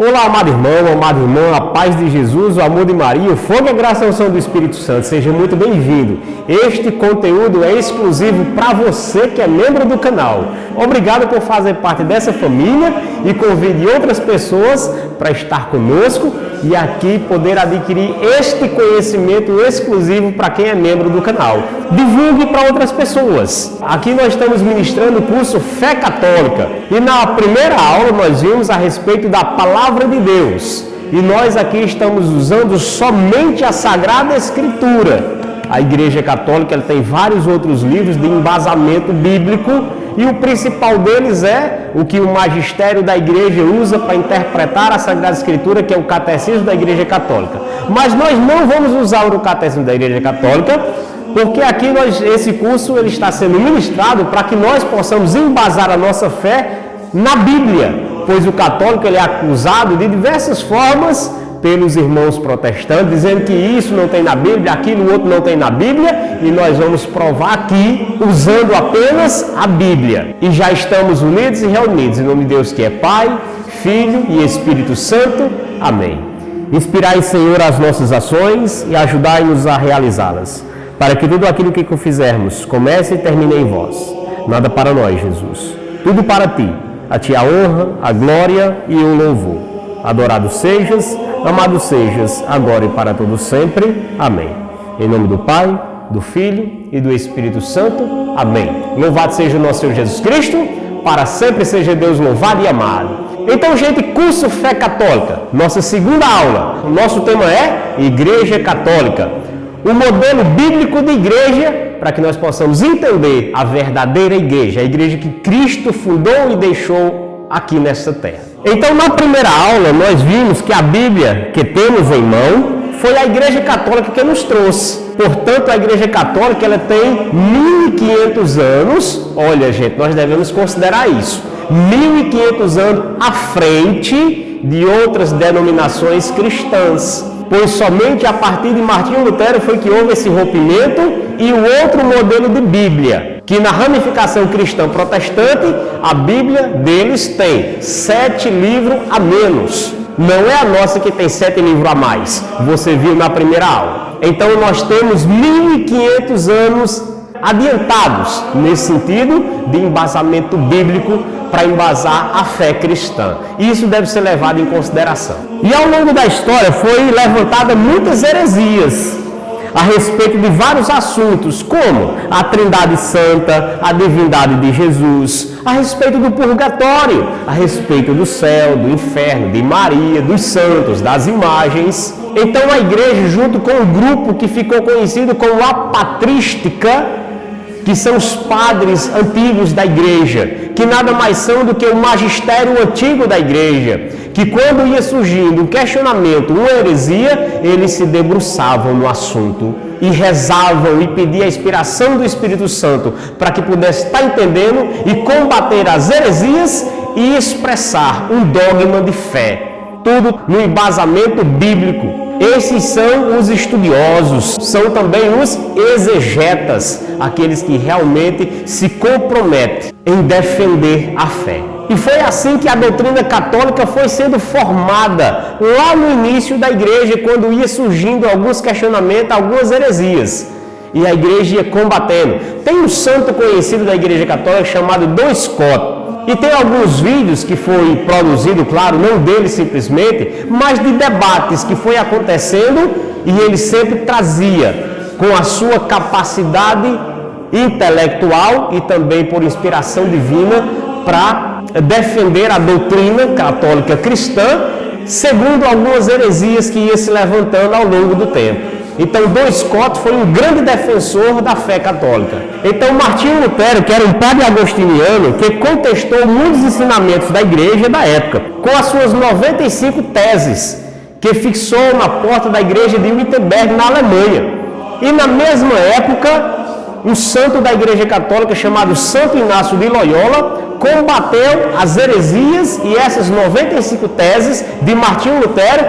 Olá, amado irmão, amada irmã, a paz de Jesus, o amor de Maria, o fogo e a graça e a unção do Espírito Santo. Seja muito bem-vindo. Este conteúdo é exclusivo para você que é membro do canal. Obrigado por fazer parte dessa família e convide outras pessoas para estar conosco e aqui poder adquirir este conhecimento exclusivo para quem é membro do canal. Divulgue para outras pessoas. Aqui nós estamos ministrando o curso Fé Católica e na primeira aula nós vimos a respeito da Palavra de Deus. E nós aqui estamos usando somente a Sagrada Escritura. A Igreja Católica ela tem vários outros livros de embasamento bíblico e o principal deles é o que o magistério da Igreja usa para interpretar a Sagrada Escritura, que é o Catecismo da Igreja Católica. Mas nós não vamos usar o Catecismo da Igreja Católica, porque aqui esse curso ele está sendo ministrado para que nós possamos embasar a nossa fé na Bíblia, pois o católico ele é acusado de diversas formas pelos irmãos protestantes, dizendo que isso não tem na Bíblia, aquilo outro não tem na Bíblia, e nós vamos provar aqui usando apenas a Bíblia. E já estamos unidos e reunidos em nome de Deus que é Pai, Filho e Espírito Santo. Amém. Inspirai, Senhor, as nossas ações e ajudai-nos a realizá-las, para que tudo aquilo que fizermos comece e termine em vós. Nada para nós, Jesus, tudo para Ti. A Ti a honra, a glória e o louvor. Adorado sejas, amado sejas, agora e para todo sempre. Amém. Em nome do Pai, do Filho e do Espírito Santo. Amém. Louvado seja o nosso Senhor Jesus Cristo, para sempre seja Deus louvado e amado. Então, gente, curso Fé Católica, nossa segunda aula. O nosso tema é Igreja Católica. O modelo bíblico de igreja, para que nós possamos entender a verdadeira igreja, a igreja que Cristo fundou e deixou aqui nessa terra. Então, na primeira aula, nós vimos que a Bíblia que temos em mão foi a Igreja Católica que nos trouxe. Portanto, a Igreja Católica ela tem 1.500 anos. Olha, gente, nós devemos considerar isso. 1.500 anos à frente de outras denominações cristãs. Pois somente a partir de Martinho Lutero foi que houve esse rompimento e o outro modelo de Bíblia, que na ramificação cristã protestante, a Bíblia deles tem 7 livros a menos. Não é a nossa que tem 7 livros a mais. Você viu na primeira aula. Então nós temos 1.500 anos adiantados nesse sentido de embasamento bíblico para embasar a fé cristã. Isso deve ser levado em consideração. E ao longo da história foi levantada muitas heresias a respeito de vários assuntos, como a Trindade Santa, a divindade de Jesus, a respeito do purgatório, a respeito do céu, do inferno, de Maria, dos santos, das imagens. Então a igreja, junto com o grupo que ficou conhecido como a patrística, que são os padres antigos da igreja, que nada mais são do que o magistério antigo da igreja, que quando ia surgindo um questionamento, uma heresia, eles se debruçavam no assunto e rezavam e pediam a inspiração do Espírito Santo para que pudesse estar entendendo e combater as heresias e expressar um dogma de fé, tudo no embasamento bíblico. Esses são os estudiosos, são também os exegetas, aqueles que realmente se comprometem em defender a fé. E foi assim que a doutrina católica foi sendo formada lá no início da igreja, quando ia surgindo alguns questionamentos, algumas heresias. E a igreja ia combatendo. Tem um santo conhecido da igreja católica chamado Dom Scott. E tem alguns vídeos que foi produzido, claro, não dele simplesmente, mas de debates que foi acontecendo e ele sempre trazia com a sua capacidade intelectual e também por inspiração divina para defender a doutrina católica cristã, segundo algumas heresias que ia se levantando ao longo do tempo. Então, Dom Scott foi um grande defensor da fé católica. Então, Martinho Lutero, que era um padre agostiniano, que contestou muitos ensinamentos da igreja da época, com as suas 95 teses, que fixou na porta da igreja de Wittenberg, na Alemanha. E na mesma época, um santo da igreja católica chamado Santo Inácio de Loyola combateu as heresias e essas 95 teses de Martinho Lutero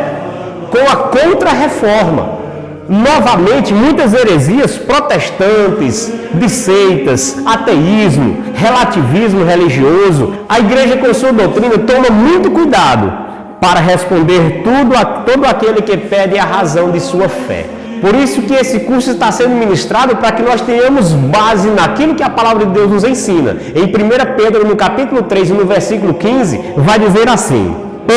com a Contra-Reforma. Novamente, muitas heresias protestantes, de seitas, ateísmo, relativismo religioso. A igreja com sua doutrina toma muito cuidado para responder todo aquele que pede a razão de sua fé. Por isso que esse curso está sendo ministrado para que nós tenhamos base naquilo que a palavra de Deus nos ensina. Em 1 Pedro, no capítulo 3, no versículo 15, vai dizer assim: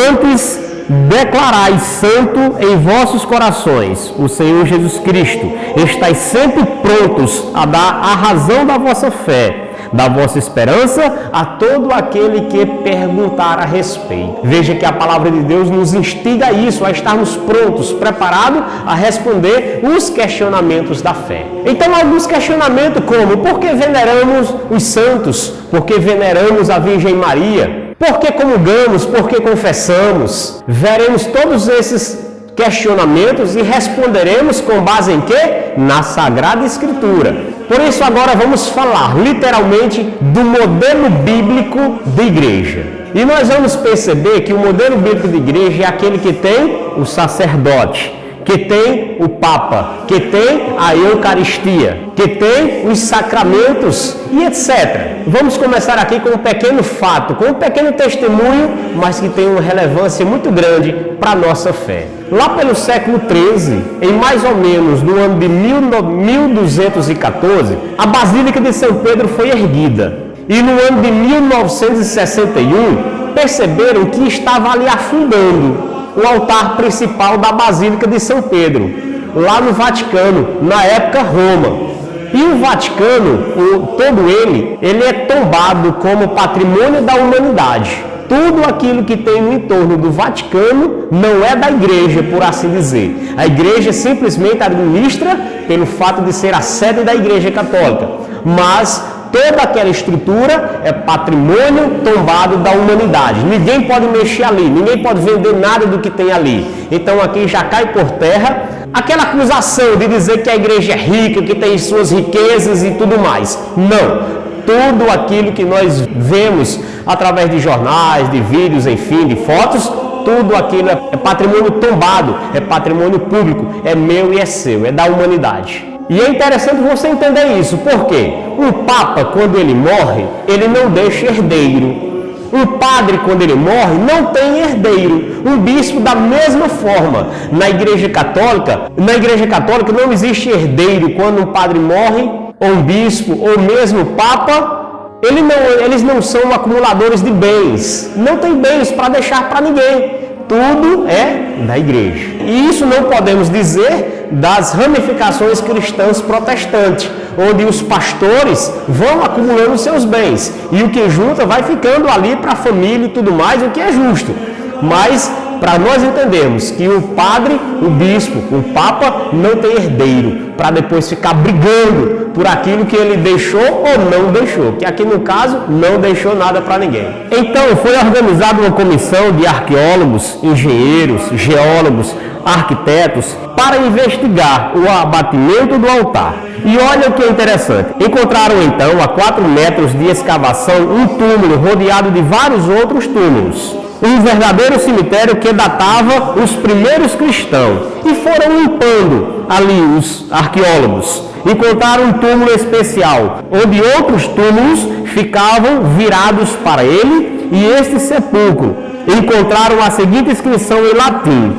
antes declarai santo em vossos corações o Senhor Jesus Cristo. Estais sempre prontos a dar a razão da vossa fé, da vossa esperança a todo aquele que perguntar a respeito. Veja que a palavra de Deus nos instiga a isso, a estarmos prontos, preparados a responder os questionamentos da fé. Então, alguns questionamentos como: por que veneramos os santos? Por que veneramos a Virgem Maria? Por que comungamos? Por que confessamos? Veremos todos esses questionamentos e responderemos com base em quê? Na Sagrada Escritura. Por isso agora vamos falar literalmente do modelo bíblico de igreja. E nós vamos perceber que o modelo bíblico de igreja é aquele que tem o sacerdote, que tem o Papa, que tem a Eucaristia, que tem os sacramentos e etc. Vamos começar aqui com um pequeno fato, com um pequeno testemunho, mas que tem uma relevância muito grande para a nossa fé. Lá pelo século XIII, em mais ou menos no ano de 1214, a Basílica de São Pedro foi erguida. E no ano de 1961, perceberam que estava ali afundando o altar principal da Basílica de São Pedro, lá no Vaticano, na época Roma. E o Vaticano, todo ele é tombado como patrimônio da humanidade. Tudo aquilo que tem no entorno do Vaticano não é da igreja, por assim dizer. A igreja simplesmente administra pelo fato de ser a sede da Igreja Católica. Mas toda aquela estrutura é patrimônio tombado da humanidade. Ninguém pode mexer ali, ninguém pode vender nada do que tem ali. Então aqui já cai por terra aquela acusação de dizer que a igreja é rica, que tem suas riquezas e tudo mais. Não. Tudo aquilo que nós vemos através de jornais, de vídeos, enfim, de fotos, tudo aquilo é patrimônio tombado, é patrimônio público, é meu e é seu, é da humanidade. E é interessante você entender isso, porque um Papa, quando ele morre, ele não deixa herdeiro. Um padre, quando ele morre, não tem herdeiro. Um bispo, da mesma forma. Na Igreja Católica não existe herdeiro. Quando um padre morre, ou um bispo, ou mesmo Papa, eles não são acumuladores de bens. Não tem bens para deixar para ninguém. Tudo é da igreja. E isso não podemos dizer das ramificações cristãs protestantes, onde os pastores vão acumulando seus bens e o que junta vai ficando ali para a família e tudo mais, o que é justo. Mas para nós entendermos que o padre, o bispo, o papa não tem herdeiro, para depois ficar brigando por aquilo que ele deixou ou não deixou, que aqui no caso não deixou nada para ninguém. Então foi organizada uma comissão de arqueólogos, engenheiros, geólogos, arquitetos para investigar o abatimento do altar. E olha o que é interessante, encontraram então a 4 metros de escavação um túmulo rodeado de vários outros túmulos. Um verdadeiro cemitério que datava os primeiros cristãos. E foram limpando ali os arqueólogos. Encontraram um túmulo especial, onde outros túmulos ficavam virados para ele e este sepulcro. Encontraram a seguinte inscrição em latim: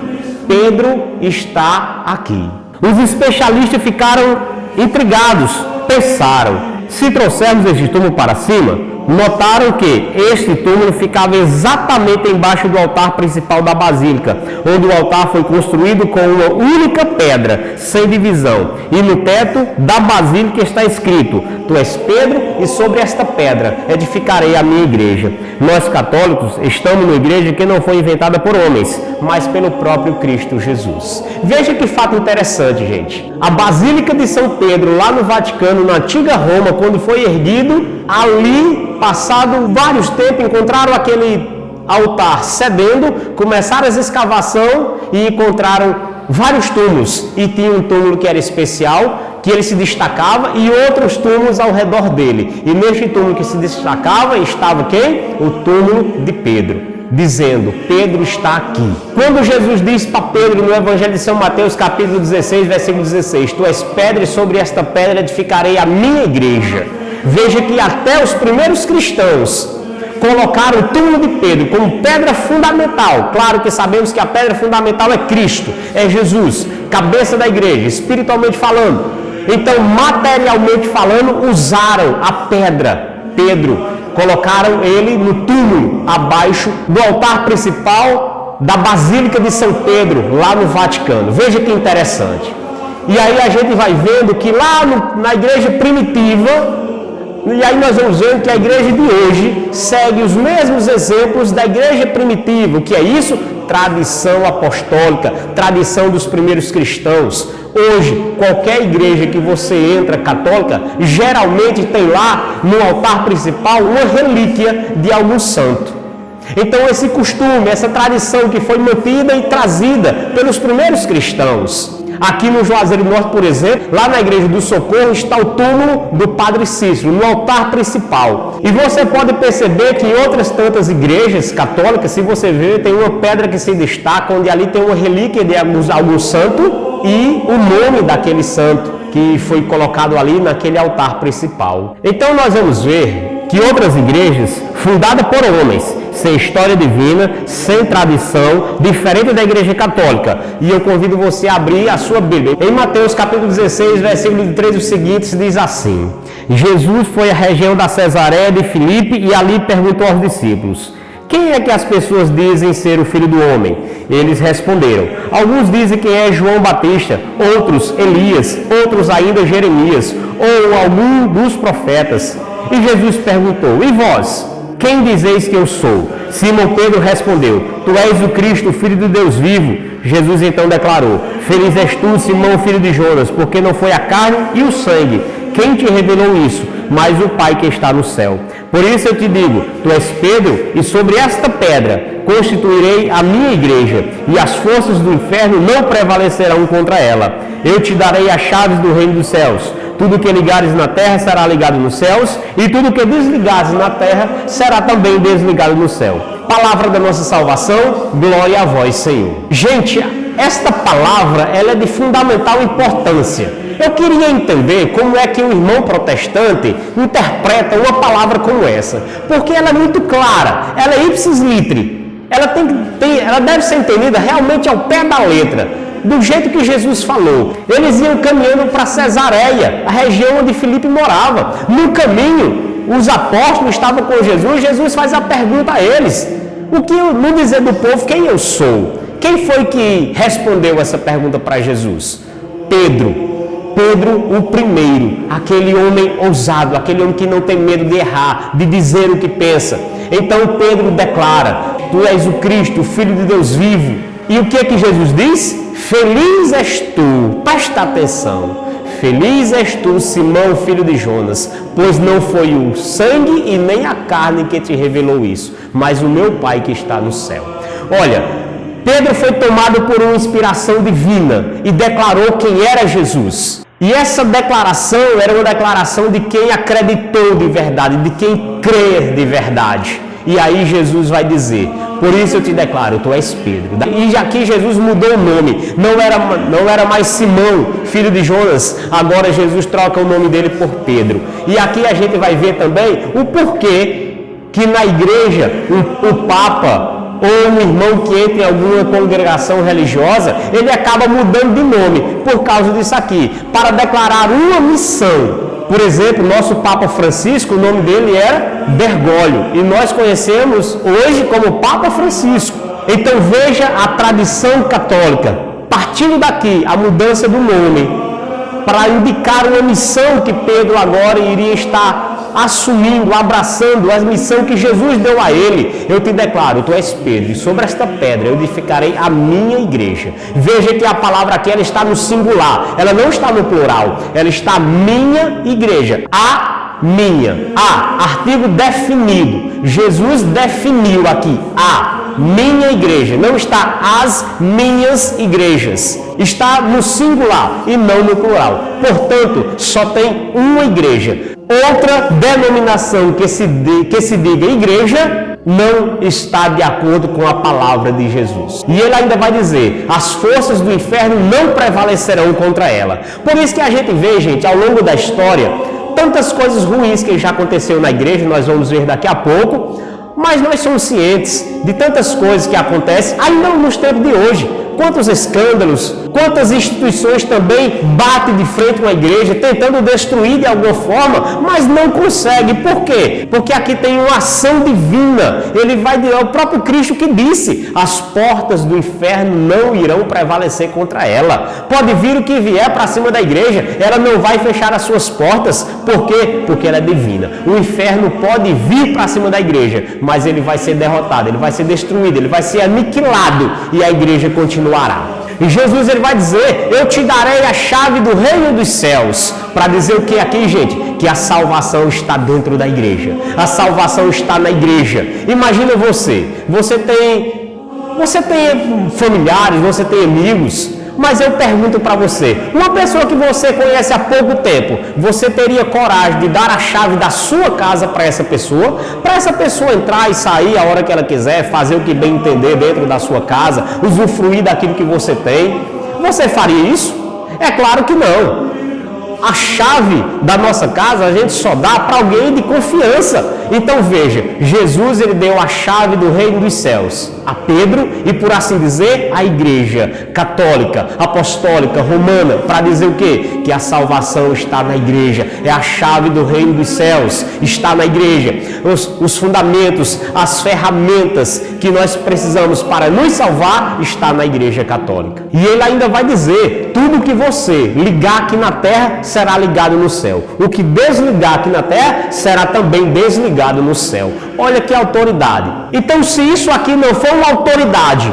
Pedro está aqui. Os especialistas ficaram intrigados, pensaram: se trouxermos este túmulo para cima, notaram que este túmulo ficava exatamente embaixo do altar principal da basílica, onde o altar foi construído com uma única pedra, sem divisão. E no teto da basílica está escrito: Tu és Pedro, e sobre esta pedra edificarei a minha igreja. Nós católicos estamos numa igreja que não foi inventada por homens, mas pelo próprio Cristo Jesus. Veja que fato interessante, gente. A Basílica de São Pedro, lá no Vaticano, na antiga Roma, quando foi erguido, ali, passado vários tempos, encontraram aquele altar cedendo, começaram as escavações e encontraram vários túmulos. E tinha um túmulo que era especial, que ele se destacava, e outros túmulos ao redor dele. E neste túmulo que se destacava estava quem? O túmulo de Pedro, dizendo: Pedro está aqui. Quando Jesus diz para Pedro no Evangelho de São Mateus, capítulo 16, versículo 16: Tu és pedra, e sobre esta pedra edificarei a minha igreja. Veja que até os primeiros cristãos colocaram o túmulo de Pedro como pedra fundamental. Claro que sabemos que a pedra fundamental é Cristo, é Jesus, cabeça da igreja, espiritualmente falando. Então, materialmente falando, usaram a pedra, Pedro, colocaram ele no túmulo, abaixo do altar principal da Basílica de São Pedro, lá no Vaticano. Veja que interessante. E aí a gente vai vendo que lá na igreja primitiva, e aí nós vamos ver que a igreja de hoje segue os mesmos exemplos da igreja primitiva. O que é isso? Tradição apostólica, tradição dos primeiros cristãos. Hoje, qualquer igreja que você entra católica, geralmente tem lá no altar principal uma relíquia de algum santo. Então esse costume, essa tradição que foi mantida e trazida pelos primeiros cristãos. Aqui no Juazeiro do Norte, por exemplo, lá na Igreja do Socorro está o túmulo do Padre Cícero, no altar principal. E você pode perceber que em outras tantas igrejas católicas, se você ver, tem uma pedra que se destaca, onde ali tem uma relíquia de algum santo e o nome daquele santo que foi colocado ali naquele altar principal. Então nós vamos ver que outras igrejas, fundadas por homens, sem história divina, sem tradição, diferente da igreja católica. E eu convido você a abrir a sua Bíblia. Em Mateus capítulo 16, versículo de 3 e seguintes, diz assim: Jesus foi à região da Cesareia de Filipe e ali perguntou aos discípulos: quem é que as pessoas dizem ser o Filho do Homem? Eles responderam: alguns dizem que é João Batista, outros Elias, outros ainda Jeremias, ou algum dos profetas. E Jesus perguntou: e vós? Quem dizeis que eu sou? Simão Pedro respondeu: tu és o Cristo, o Filho de Deus vivo. Jesus então declarou: feliz és tu, Simão, filho de Jonas, porque não foi a carne e o sangue quem te revelou isso, mas o Pai que está no céu. Por isso eu te digo, tu és Pedro, e sobre esta pedra constituirei a minha igreja, e as forças do inferno não prevalecerão contra ela. Eu te darei as chaves do reino dos céus. Tudo que ligares na terra será ligado nos céus, e tudo que desligares na terra será também desligado no céu. Palavra da nossa salvação, glória a vós, Senhor. Gente, esta palavra ela é de fundamental importância. Eu queria entender como é que um irmão protestante interpreta uma palavra como essa, porque ela é muito clara, ela é ipsis literi, ela deve ser entendida realmente ao pé da letra, do jeito que Jesus falou. Eles iam caminhando para Cesareia, a região onde Filipe morava. No caminho, os apóstolos estavam com Jesus. Jesus faz a pergunta a eles: o que no dizer do povo, quem eu sou? Quem foi que respondeu essa pergunta para Jesus? Pedro, o primeiro, aquele homem ousado, aquele homem que não tem medo de errar, de dizer o que pensa. Então Pedro declara: tu és o Cristo, o Filho de Deus vivo. E o que é que Jesus diz? Feliz és tu, presta atenção, feliz és tu, Simão, filho de Jonas, pois não foi o sangue e nem a carne que te revelou isso, mas o meu Pai que está no céu. Olha, Pedro foi tomado por uma inspiração divina e declarou quem era Jesus. E essa declaração era uma declaração de quem acreditou de verdade, de quem crê de verdade. E aí Jesus vai dizer: por isso eu te declaro, tu és Pedro. E aqui Jesus mudou o nome, não era mais Simão, filho de Jonas, agora Jesus troca o nome dele por Pedro. E aqui a gente vai ver também o porquê que na igreja o Papa ou um irmão que entra em alguma congregação religiosa, ele acaba mudando de nome por causa disso aqui, para declarar uma missão. Por exemplo, nosso Papa Francisco, o nome dele era Bergoglio, e nós conhecemos hoje como Papa Francisco. Então veja a tradição católica, partindo daqui, a mudança do nome, para indicar uma missão que Pedro agora iria estar assumindo, abraçando a missão que Jesus deu a ele. Eu te declaro, tu és Pedro, e sobre esta pedra eu edificarei a minha igreja. Veja que a palavra aqui ela está no singular, ela não está no plural, ela está minha igreja, a minha, artigo definido. Jesus definiu aqui a minha igreja, não está as minhas igrejas, está no singular e não no plural. Portanto, só tem uma igreja. Outra denominação que se diga igreja não está de acordo com a palavra de Jesus. E ele ainda vai dizer: as forças do inferno não prevalecerão contra ela. Por isso que a gente vê, gente, ao longo da história, tantas coisas ruins que já aconteceu na igreja, nós vamos ver daqui a pouco. Mas nós somos cientes de tantas coisas que acontecem, ainda nos tempos de hoje. Quantos escândalos, quantas instituições também batem de frente com a igreja, tentando destruir de alguma forma, mas não consegue. Por quê? Porque aqui tem uma ação divina. Ele vai dizer, o próprio Cristo que disse, as portas do inferno não irão prevalecer contra ela. Pode vir o que vier para cima da igreja, ela não vai fechar as suas portas. Por quê? Porque ela é divina. O inferno pode vir para cima da igreja, mas ele vai ser derrotado, ele vai ser destruído, ele vai ser aniquilado e a igreja continua. E Jesus ele vai dizer, eu te darei a chave do reino dos céus, para dizer o que aqui, gente? Que a salvação está dentro da igreja, a salvação está na igreja. Imagina você tem familiares, você tem amigos, mas eu pergunto para você, uma pessoa que você conhece há pouco tempo, você teria coragem de dar a chave da sua casa para essa pessoa entrar e sair a hora que ela quiser, fazer o que bem entender dentro da sua casa, usufruir daquilo que você tem? Você faria isso? É claro que não. A chave da nossa casa a gente só dá para alguém de confiança. Então veja, Jesus ele deu a chave do reino dos céus a Pedro e, por assim dizer, a igreja católica, apostólica, romana, para dizer o quê? Que a salvação está na igreja. É a chave do reino dos céus, está na igreja. Os fundamentos, as ferramentas que nós precisamos para nos salvar está na igreja católica. E ele ainda vai dizer, tudo que você ligar aqui na terra será ligado no céu. O que desligar aqui na terra será também desligado no céu. Olha que autoridade. Então, se isso aqui não for uma autoridade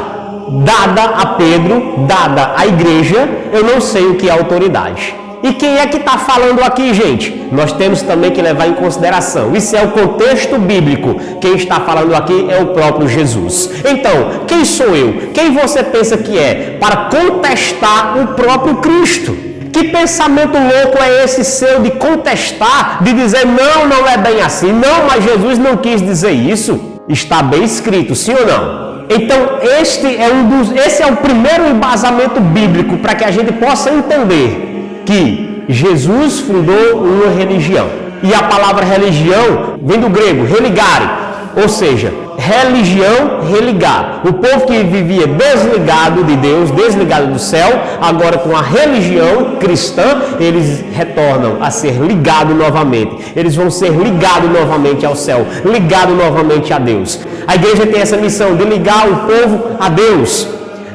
dada a Pedro, dada à igreja, eu não sei o que é autoridade. E quem é que está falando aqui, gente? Nós temos também que levar em consideração. Isso é o contexto bíblico. Quem está falando aqui é o próprio Jesus. Então, quem sou eu? Quem você pensa que é para contestar o próprio Cristo? Que pensamento louco é esse seu de contestar, de dizer não é bem assim, não, mas Jesus não quis dizer isso? Está bem escrito, sim ou não? Então, esse é o primeiro embasamento bíblico para que a gente possa entender que Jesus fundou uma religião. E a palavra religião vem do grego, religare, ou seja, religião, religar. O povo que vivia desligado de Deus, desligado do céu, agora com a religião cristã, eles retornam a ser ligados novamente. Eles vão ser ligados novamente ao céu, ligados novamente a Deus. A igreja tem essa missão de ligar o povo a Deus.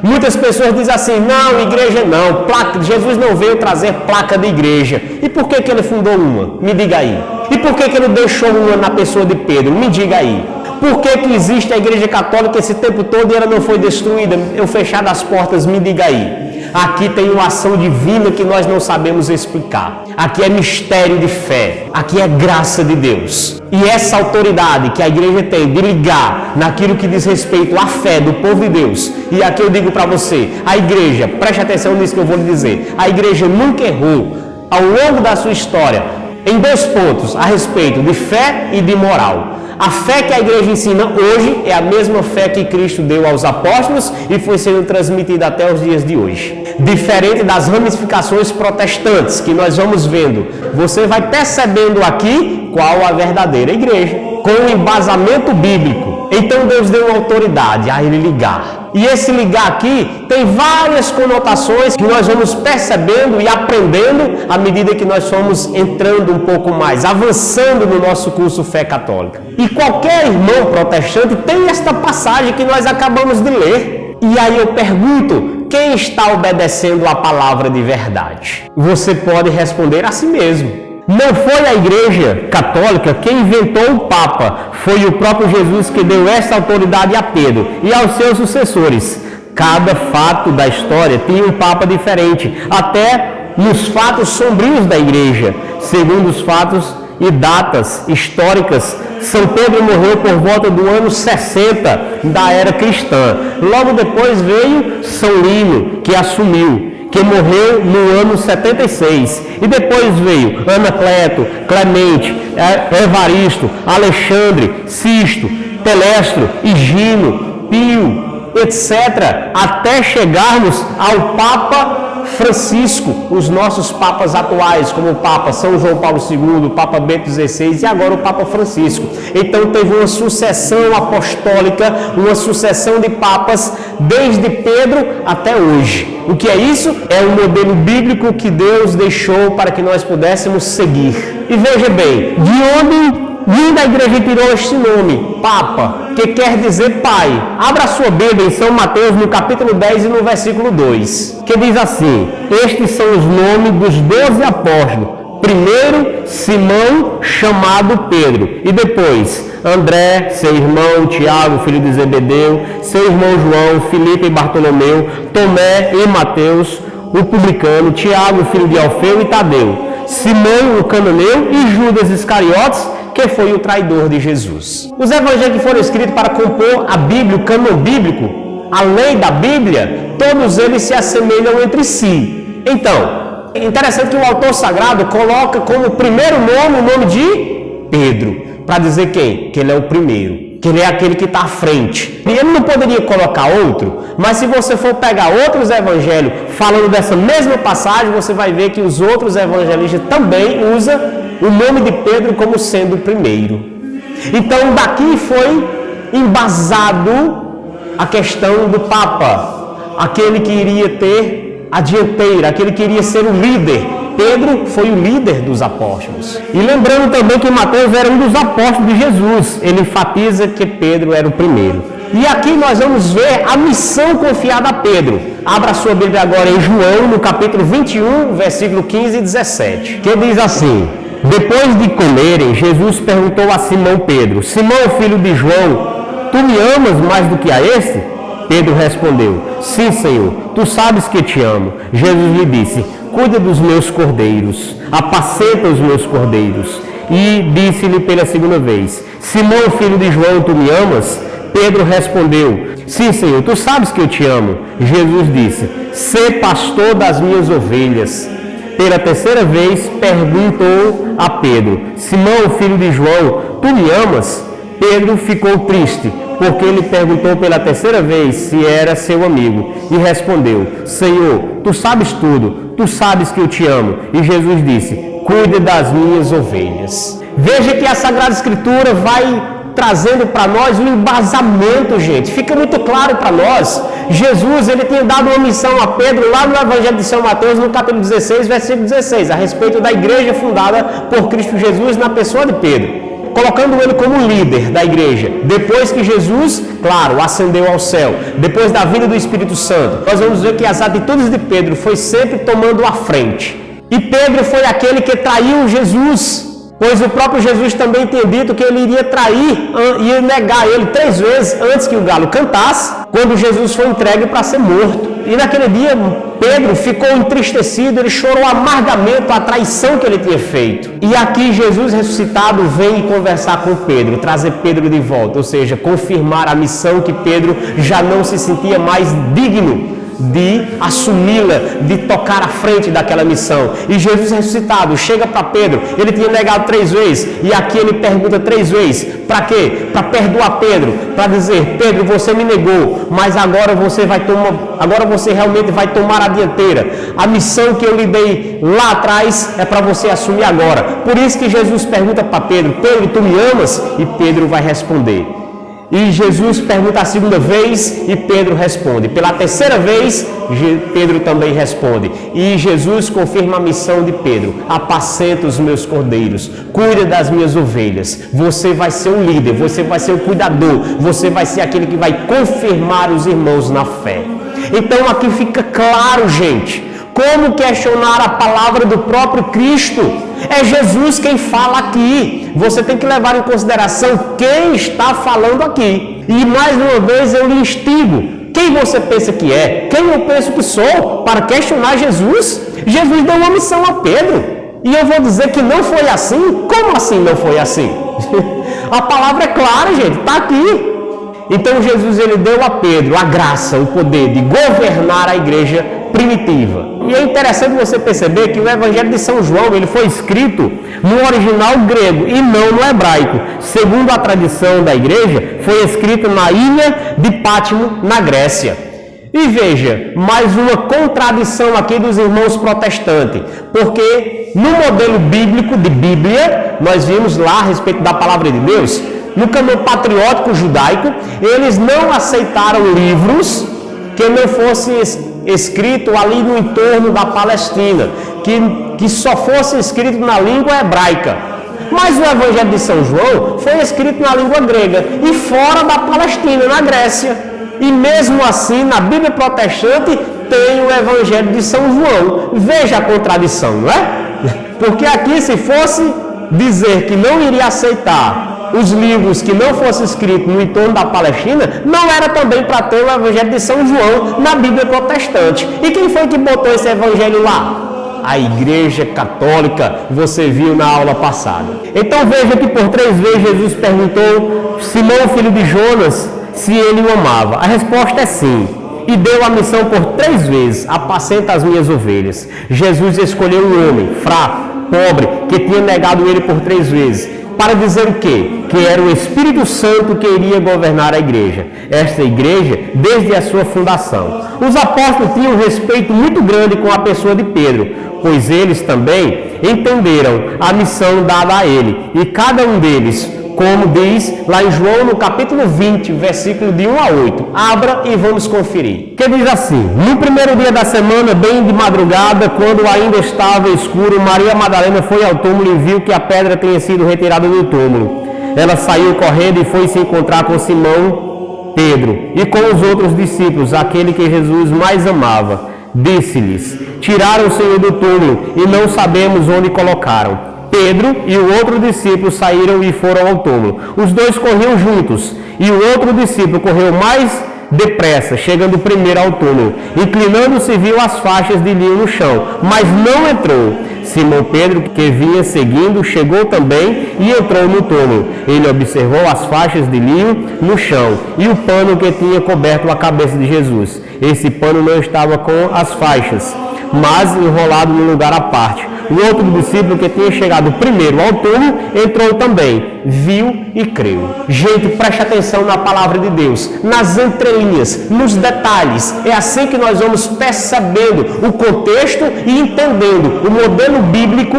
Muitas pessoas dizem assim, não, igreja não, Jesus não veio trazer placa de igreja. E por que ele fundou uma? Me diga aí. E por que ele deixou uma na pessoa de Pedro? Me diga aí. Por que existe a igreja católica esse tempo todo e ela não foi destruída? Eu fechado as portas, me diga aí. Aqui tem uma ação divina que nós não sabemos explicar. Aqui é mistério de fé. Aqui é graça de Deus. E essa autoridade que a igreja tem de ligar naquilo que diz respeito à fé do povo de Deus. E aqui eu digo para você, a igreja, preste atenção nisso que eu vou lhe dizer. A igreja nunca errou ao longo da sua história em dois pontos a respeito de fé e de moral. A fé que a igreja ensina hoje é a mesma fé que Cristo deu aos apóstolos e foi sendo transmitida até os dias de hoje. Diferente das ramificações protestantes que nós vamos vendo, você vai percebendo aqui qual a verdadeira igreja, com o embasamento bíblico. Então Deus deu uma autoridade a ele ligar. E esse ligar aqui tem várias conotações que nós vamos percebendo e aprendendo à medida que nós somos entrando um pouco mais, avançando no nosso curso Fé Católica. E qualquer irmão protestante tem esta passagem que nós acabamos de ler. E aí eu pergunto, quem está obedecendo a palavra de verdade? Você pode responder a si mesmo. Não foi a igreja católica quem inventou o Papa, foi o próprio Jesus que deu essa autoridade a Pedro e aos seus sucessores. Cada fato da história tinha um Papa diferente, até nos fatos sombrios da igreja. Segundo os fatos e datas históricas, São Pedro morreu por volta do ano 60 da era cristã. Logo depois veio São Lino, que assumiu, que morreu no ano 76. E depois veio Anacleto, Clemente, Evaristo, Alexandre, Sisto, Telestro, Higino, Pio, etc. Até chegarmos ao Papa Francisco, os nossos papas atuais, como o Papa São João Paulo II, o Papa Bento XVI e agora o Papa Francisco. Então teve uma sucessão apostólica, uma sucessão de papas desde Pedro até hoje. O que é isso? É um modelo bíblico que Deus deixou para que nós pudéssemos seguir. E veja bem, de onde vindo a igreja tirou este nome, Papa, que quer dizer Pai. Abra a sua Bíblia em São Mateus, no capítulo 10 e no versículo 2, que diz assim: estes são os nomes dos 12 apóstolos. Primeiro, Simão, chamado Pedro, e depois André, seu irmão, Tiago, filho de Zebedeu, seu irmão João, Filipe e Bartolomeu, Tomé e Mateus, o publicano, Tiago, filho de Alfeu e Tadeu, Simão, o cananeu e Judas Iscariotes, que foi o traidor de Jesus. Os evangelhos que foram escritos para compor a Bíblia, o cânon bíblico, a lei da Bíblia, todos eles se assemelham entre si. Então, é interessante que o autor sagrado coloca como primeiro nome o nome de Pedro, para dizer quem? Que ele é o primeiro, que ele é aquele que está à frente. E ele não poderia colocar outro, mas se você for pegar outros evangelhos falando dessa mesma passagem, você vai ver que os outros evangelistas também usam o nome de Pedro como sendo o primeiro. Então daqui foi embasado a questão do Papa, aquele que iria ter a dianteira, aquele que iria ser o líder. Pedro foi o líder dos apóstolos. E lembrando também que Mateus era um dos apóstolos de Jesus, ele enfatiza que Pedro era o primeiro. E aqui nós vamos ver a missão confiada a Pedro. Abra sua Bíblia agora em João, no capítulo 21, versículo 15 e 17, que diz assim: depois de comerem, Jesus perguntou a Simão Pedro: Simão, filho de João, tu me amas mais do que a este? Pedro respondeu: sim, Senhor, tu sabes que te amo. Jesus lhe disse: cuida dos meus cordeiros, apacenta os meus cordeiros. E disse-lhe pela segunda vez: Simão, filho de João, tu me amas? Pedro respondeu: sim, Senhor, tu sabes que eu te amo. Jesus disse: sê pastor das minhas ovelhas. Pela terceira vez perguntou a Pedro: Simão, filho de João, tu me amas? Pedro ficou triste, porque ele perguntou pela terceira vez se era seu amigo, e respondeu: Senhor, tu sabes tudo, tu sabes que eu te amo. E Jesus disse: cuide das minhas ovelhas. Veja que a Sagrada Escritura vai trazendo para nós um embasamento, gente. Fica muito claro para nós. Jesus, ele tinha dado uma missão a Pedro lá no Evangelho de São Mateus, no capítulo 16, versículo 16, a respeito da igreja fundada por Cristo Jesus na pessoa de Pedro, colocando ele como líder da igreja. Depois que Jesus, claro, ascendeu ao céu, depois da vinda do Espírito Santo, nós vamos ver que as atitudes de Pedro foi sempre tomando a frente. E Pedro foi aquele que traiu Jesus, pois o próprio Jesus também tinha dito que ele iria trair, ia negar ele 3 vezes antes que o galo cantasse, quando Jesus foi entregue para ser morto. E naquele dia Pedro ficou entristecido, ele chorou amargamente a traição que ele tinha feito. E aqui Jesus ressuscitado vem conversar com Pedro, trazer Pedro de volta, ou seja, confirmar a missão que Pedro já não se sentia mais digno de assumi-la, de tocar à frente daquela missão. E Jesus ressuscitado chega para Pedro, ele tinha negado 3 vezes, e aqui ele pergunta 3 vezes, para quê? Para perdoar Pedro, para dizer: Pedro, você me negou, mas agora você realmente vai tomar a dianteira. A missão que eu lhe dei lá atrás é para você assumir agora. Por isso que Jesus pergunta para Pedro: Pedro, tu me amas? E Pedro vai responder. E Jesus pergunta a segunda vez e Pedro responde. Pela terceira vez, Pedro também responde. E Jesus confirma a missão de Pedro: apacenta os meus cordeiros, cuida das minhas ovelhas. Você vai ser o líder, você vai ser o cuidador, você vai ser aquele que vai confirmar os irmãos na fé. Então aqui fica claro, gente, como questionar a palavra do próprio Cristo. É Jesus quem fala aqui. Você tem que levar em consideração quem está falando aqui. E mais uma vez eu lhe instigo: quem você pensa que é? Quem eu penso que sou para questionar Jesus? Jesus deu uma missão a Pedro. E eu vou dizer que não foi assim? Como assim não foi assim? A palavra é clara, gente, está aqui. Então Jesus, ele deu a Pedro a graça, o poder de governar a igreja primitiva. E é interessante você perceber que o Evangelho de São João, ele foi escrito no original grego e não no hebraico. Segundo a tradição da igreja, foi escrito na ilha de Pátimo, na Grécia. E veja, mais uma contradição aqui dos irmãos protestantes, porque no modelo bíblico de Bíblia, nós vimos lá a respeito da palavra de Deus, no caminho patriótico judaico, eles não aceitaram livros que não fossem escritos ali no entorno da Palestina, que só fosse escrito na língua hebraica. Mas o Evangelho de São João foi escrito na língua grega e fora da Palestina, na Grécia. E mesmo assim, na Bíblia protestante, tem o Evangelho de São João. Veja a contradição, não é? Porque aqui, se fosse dizer que não iria aceitar os livros que não fossem escritos no entorno da Palestina, não era também para ter o Evangelho de São João na Bíblia protestante. E quem foi que botou esse Evangelho lá? A Igreja Católica, você viu na aula passada. Então veja que por 3 vezes Jesus perguntou Simão, filho de Jonas, se ele o amava. A resposta é sim. E deu a missão por 3 vezes: apacenta as minhas ovelhas. Jesus escolheu um homem fraco, pobre, que tinha negado ele por 3 vezes, para dizer o quê? Que era o Espírito Santo que iria governar a igreja. Esta igreja, desde a sua fundação. Os apóstolos tinham um respeito muito grande com a pessoa de Pedro, pois eles também entenderam a missão dada a ele. E cada um deles, como diz lá em João, no capítulo 20, versículo de 1 a 8. Abra e vamos conferir. Que diz assim: no primeiro dia da semana, bem de madrugada, quando ainda estava escuro, Maria Madalena foi ao túmulo e viu que a pedra tinha sido retirada do túmulo. Ela saiu correndo e foi se encontrar com Simão Pedro e com os outros discípulos, aquele que Jesus mais amava. Disse-lhes: tiraram o Senhor do túmulo e não sabemos onde colocaram. Pedro e o outro discípulo saíram e foram ao túmulo. Os dois corriam juntos, e o outro discípulo correu mais depressa, chegando primeiro ao túmulo. Inclinando-se, viu as faixas de linho no chão, mas não entrou. Simão Pedro, que vinha seguindo, chegou também e entrou no túmulo. Ele observou as faixas de linho no chão e o pano que tinha coberto a cabeça de Jesus. Esse pano não estava com as faixas, mas enrolado num lugar à parte. O outro discípulo, que tinha chegado primeiro ao túmulo, entrou também, viu e creu. Gente, preste atenção na palavra de Deus, nas entrelinhas, nos detalhes. É assim que nós vamos percebendo o contexto e entendendo o modelo bíblico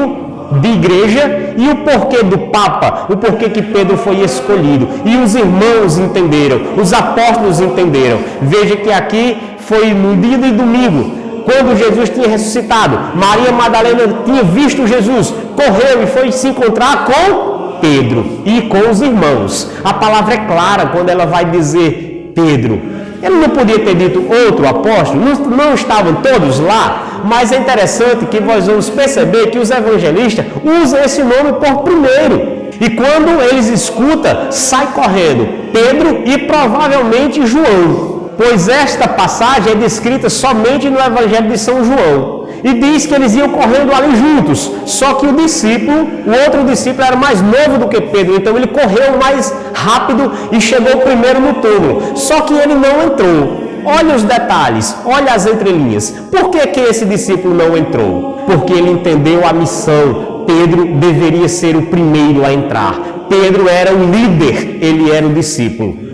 de igreja e o porquê do Papa, o porquê que Pedro foi escolhido. E os irmãos entenderam, os apóstolos entenderam. Veja que aqui foi no dia de domingo, quando Jesus tinha ressuscitado. Maria Madalena tinha visto Jesus, correu e foi se encontrar com Pedro e com os irmãos. A palavra é clara quando ela vai dizer Pedro. Ele não podia ter dito outro apóstolo, não estavam todos lá, mas é interessante que nós vamos perceber que os evangelistas usam esse nome por primeiro. E quando eles escutam, sai correndo Pedro e provavelmente João. Pois esta passagem é descrita somente no Evangelho de São João. E diz que eles iam correndo ali juntos. Só que o outro discípulo era mais novo do que Pedro. Então ele correu mais rápido e chegou primeiro no túmulo. Só que ele não entrou. Olha os detalhes, olha as entrelinhas. Por que esse discípulo não entrou? Porque ele entendeu a missão. Pedro deveria ser o primeiro a entrar. Pedro era o líder, ele era o discípulo.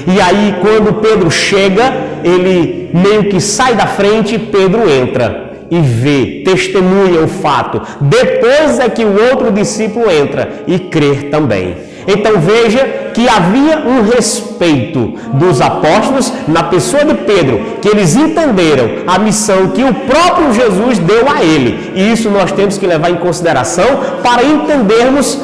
E aí, quando Pedro chega, ele meio que sai da frente, Pedro entra e vê, testemunha o fato. Depois é que o outro discípulo entra e crê também. Então veja que havia um respeito dos apóstolos na pessoa de Pedro, que eles entenderam a missão que o próprio Jesus deu a ele. E isso nós temos que levar em consideração para entendermos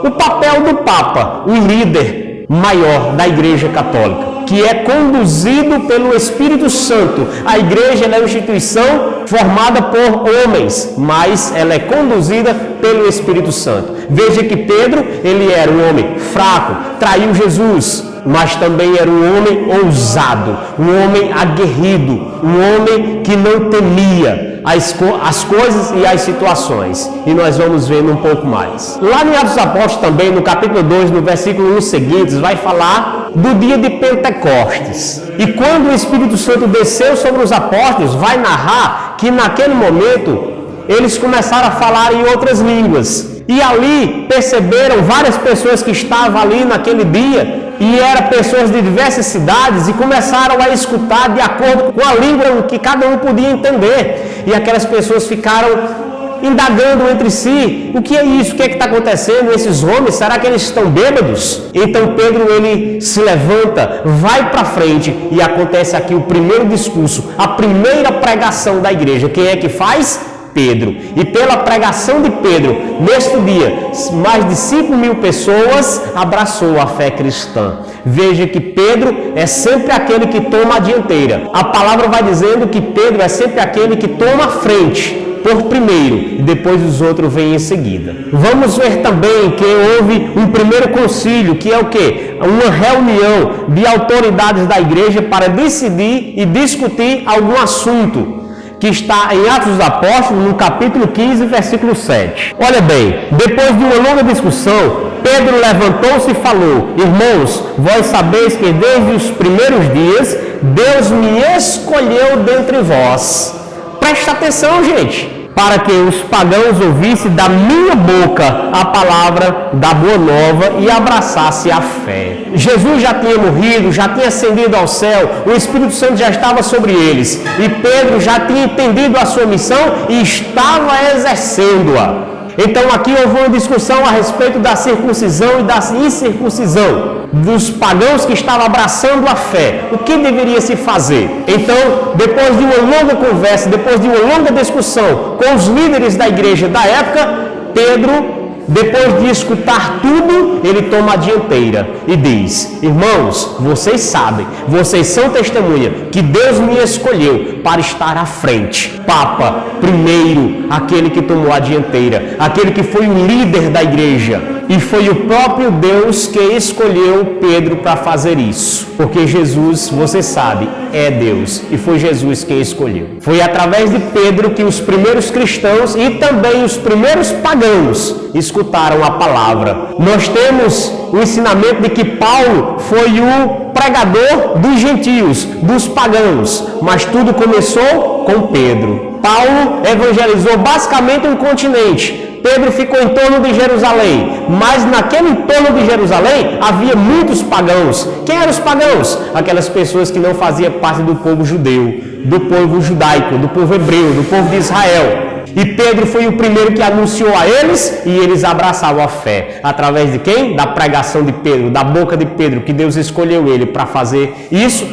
o papel do Papa, o líder maior da Igreja Católica, que é conduzido pelo Espírito Santo. A igreja é uma instituição formada por homens, mas ela é conduzida pelo Espírito Santo. Veja que Pedro, ele era um homem fraco, traiu Jesus, mas também era um homem ousado, um homem aguerrido, um homem que não temia as coisas e as situações. E nós vamos vendo um pouco mais. Lá em Atos dos Apóstolos também, no capítulo 2, no versículo 1 seguintes, vai falar do dia de Pentecostes. E quando o Espírito Santo desceu sobre os apóstolos, vai narrar que naquele momento eles começaram a falar em outras línguas. E ali perceberam várias pessoas que estavam ali naquele dia, e eram pessoas de diversas cidades, e começaram a escutar de acordo com a língua que cada um podia entender. E aquelas pessoas ficaram indagando entre si: o que é isso? O que é que está acontecendo? Esses homens, será que eles estão bêbados? Então Pedro, ele se levanta, vai para frente, e acontece aqui o primeiro discurso, a primeira pregação da igreja. Quem é que faz? Pedro. E pela pregação de Pedro, neste dia, mais de 5.000 pessoas abraçou a fé cristã. Veja que Pedro é sempre aquele que toma a dianteira. A palavra vai dizendo que Pedro é sempre aquele que toma a frente por primeiro, e depois os outros vêm em seguida. Vamos ver também que houve um primeiro concílio, que é o quê? Uma reunião de autoridades da igreja para decidir e discutir algum assunto, que está em Atos dos Apóstolos, no capítulo 15, versículo 7. Olha bem, depois de uma longa discussão, Pedro levantou-se e falou: irmãos, vós sabeis que desde os primeiros dias, Deus me escolheu dentre vós. Presta atenção, gente, para que os pagãos ouvissem da minha boca a palavra da boa nova e abraçasse a fé. Jesus já tinha morrido, já tinha ascendido ao céu, o Espírito Santo já estava sobre eles, e Pedro já tinha entendido a sua missão e estava exercendo-a. Então aqui houve uma discussão a respeito da circuncisão e da incircuncisão, dos pagãos que estavam abraçando a fé. O que deveria se fazer? Então, depois de uma longa conversa, depois de uma longa discussão com os líderes da igreja da época, Pedro, depois de escutar tudo, ele toma a dianteira e diz: irmãos, vocês sabem, vocês são testemunha que Deus me escolheu para estar à frente. Papa, primeiro, aquele que tomou a dianteira, aquele que foi o líder da igreja. E foi o próprio Deus que escolheu Pedro para fazer isso. Porque Jesus, você sabe, é Deus. E foi Jesus quem escolheu. Foi através de Pedro que os primeiros cristãos e também os primeiros pagãos escutaram a palavra. Nós temos o ensinamento de que Paulo foi o pregador dos gentios, dos pagãos. Mas tudo começou com Pedro. Paulo evangelizou basicamente um continente. Pedro ficou em torno de Jerusalém, mas naquele entorno de Jerusalém havia muitos pagãos. Quem eram os pagãos? Aquelas pessoas que não faziam parte do povo judeu, do povo judaico, do povo hebreu, do povo de Israel. E Pedro foi o primeiro que anunciou a eles, e eles abraçaram a fé. Através de quem? Da pregação de Pedro, da boca de Pedro, que Deus escolheu ele para fazer isso.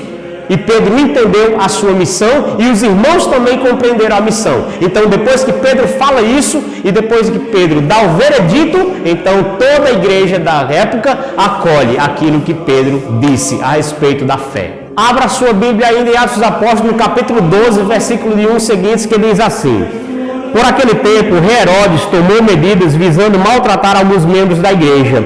E Pedro entendeu a sua missão, e os irmãos também compreenderam a missão. Então, depois que Pedro fala isso, e depois que Pedro dá o veredito, então toda a igreja da época acolhe aquilo que Pedro disse a respeito da fé. Abra sua Bíblia ainda em Atos dos Apóstolos, no capítulo 12, versículo de 1 seguintes, que diz assim: por aquele tempo, o rei Herodes tomou medidas visando maltratar alguns membros da igreja,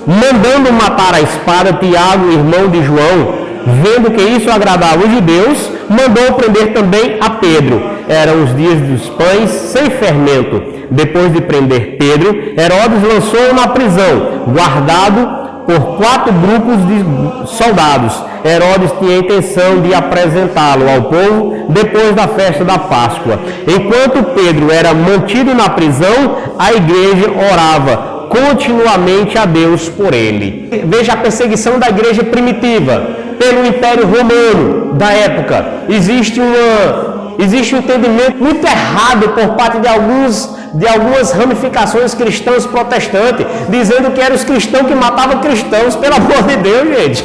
mandando matar à espada Tiago, irmão de João. Vendo que isso agradava os judeus, mandou prender também a Pedro. Eram os dias dos pães sem fermento. Depois de prender Pedro, Herodes lançou-o na prisão, guardado por 4 grupos de soldados. Herodes tinha a intenção de apresentá-lo ao povo depois da festa da Páscoa. Enquanto Pedro era mantido na prisão, a igreja orava continuamente a Deus por ele. Veja a perseguição da igreja primitiva pelo Império Romano da época. Existe um entendimento muito errado por parte de algumas ramificações cristãs protestantes, dizendo que eram os cristãos que matavam cristãos. Pelo amor de Deus, gente.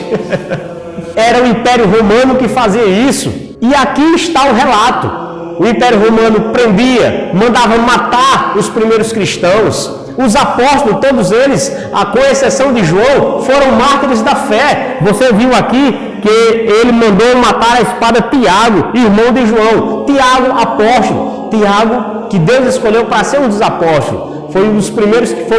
Era o Império Romano que fazia isso. E aqui está o relato. O Império Romano prendia, mandava matar os primeiros cristãos. Os apóstolos, todos eles, com exceção de João, foram mártires da fé. Você viu aqui que ele mandou matar a espada Tiago, irmão de João. Tiago, apóstolo. Tiago, que Deus escolheu para ser um dos apóstolos. Foi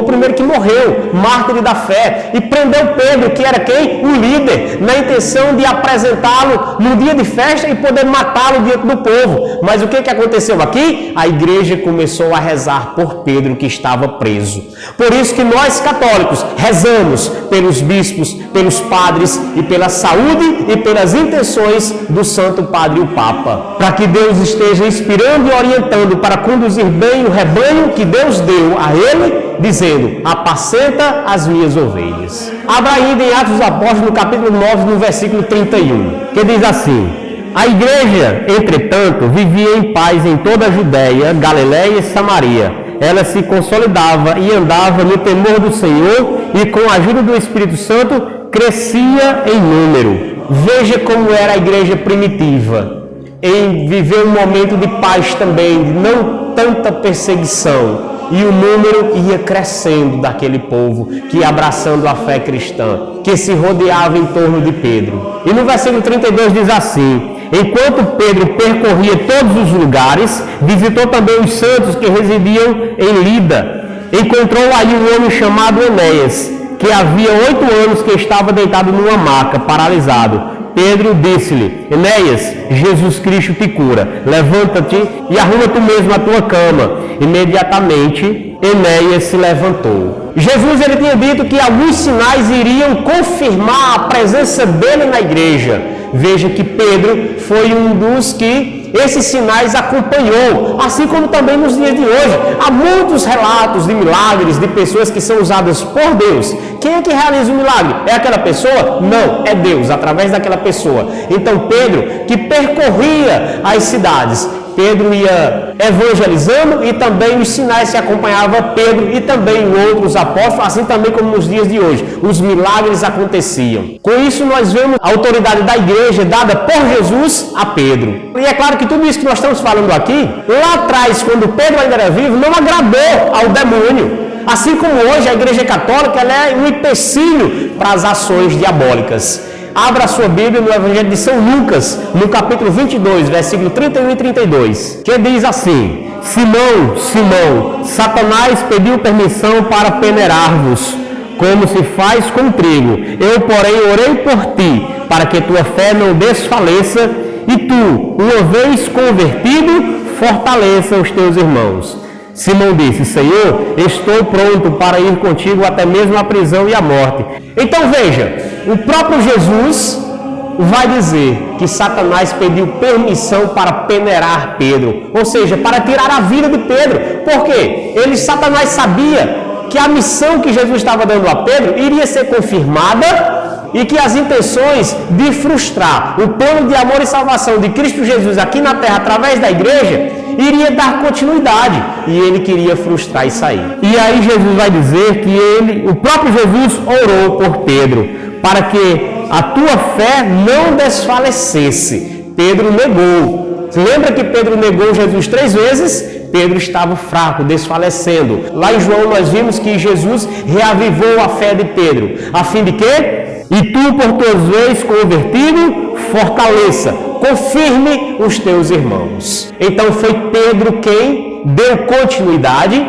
o primeiro que morreu, mártir da fé. E prendeu Pedro, que era quem? O líder, na intenção de apresentá-lo no dia de festa e poder matá-lo diante do povo. Mas o que aconteceu aqui? A igreja começou a rezar por Pedro, que estava preso. Por isso que nós católicos rezamos pelos bispos, pelos padres e pela saúde e pelas intenções do Santo Padre e o Papa. Para que Deus esteja inspirando e orientando para conduzir bem o rebanho que Deus deu a ele, dizendo: apacenta as minhas ovelhas. Abra ainda em Atos dos Apóstolos, no capítulo 9, no versículo 31, que diz assim: a igreja, entretanto, vivia em paz em toda a Judéia, Galiléia e Samaria. Ela se consolidava e andava no temor do Senhor e, com a ajuda do Espírito Santo, crescia em número. Veja como era a igreja primitiva, em viver um momento de paz também, de não tanta perseguição. E o número ia crescendo daquele povo que ia abraçando a fé cristã, que se rodeava em torno de Pedro. E no versículo 32 diz assim: enquanto Pedro percorria todos os lugares, visitou também os santos que residiam em Lida. Encontrou aí um homem chamado Enéas, que havia 8 anos que estava deitado numa maca, paralisado. Pedro disse-lhe: Enéas, Jesus Cristo te cura. Levanta-te e arruma tu mesmo a tua cama. Imediatamente, Enéas se levantou. Jesus ele tinha dito que alguns sinais iriam confirmar a presença dele na igreja. Veja que Pedro foi um dos que esses sinais acompanhou, assim como também nos dias de hoje. Há muitos relatos de milagres, de pessoas que são usadas por Deus. Quem é que realiza o milagre? É aquela pessoa? Não, é Deus, através daquela pessoa. Então Pedro, que percorria as cidades, Pedro ia evangelizando e também os sinais que acompanhavam Pedro e também outros apóstolos, assim também como nos dias de hoje. Os milagres aconteciam. Com isso nós vemos a autoridade da igreja dada por Jesus a Pedro. E é claro que tudo isso que nós estamos falando aqui, lá atrás, quando Pedro ainda era vivo, não agradou ao demônio. Assim como hoje a igreja católica ela é um empecilho para as ações diabólicas. Abra a sua Bíblia no Evangelho de São Lucas, no capítulo 22, versículo 31 e 32, que diz assim: Simão, Simão, Satanás pediu permissão para peneirar-vos, como se faz com trigo. Eu, porém, orei por ti, para que tua fé não desfaleça, e tu, uma vez convertido, fortaleça os teus irmãos. Simão disse: Senhor, estou pronto para ir contigo até mesmo a prisão e a morte. Então veja, o próprio Jesus vai dizer que Satanás pediu permissão para peneirar Pedro, ou seja, para tirar a vida de Pedro. Por quê? Satanás sabia que a missão que Jesus estava dando a Pedro iria ser confirmada e que as intenções de frustrar o plano de amor e salvação de Cristo Jesus aqui na terra através da igreja iria dar continuidade, e ele queria frustrar e sair. E aí Jesus vai dizer que o próprio Jesus orou por Pedro, para que a tua fé não desfalecesse. Pedro negou. Lembra que Pedro negou Jesus 3 vezes? Pedro estava fraco, desfalecendo. Lá em João nós vimos que Jesus reavivou a fé de Pedro, a fim de quê? E tu, por tuas vezes convertido, fortaleça, confirme os teus irmãos. Então foi Pedro quem deu continuidade.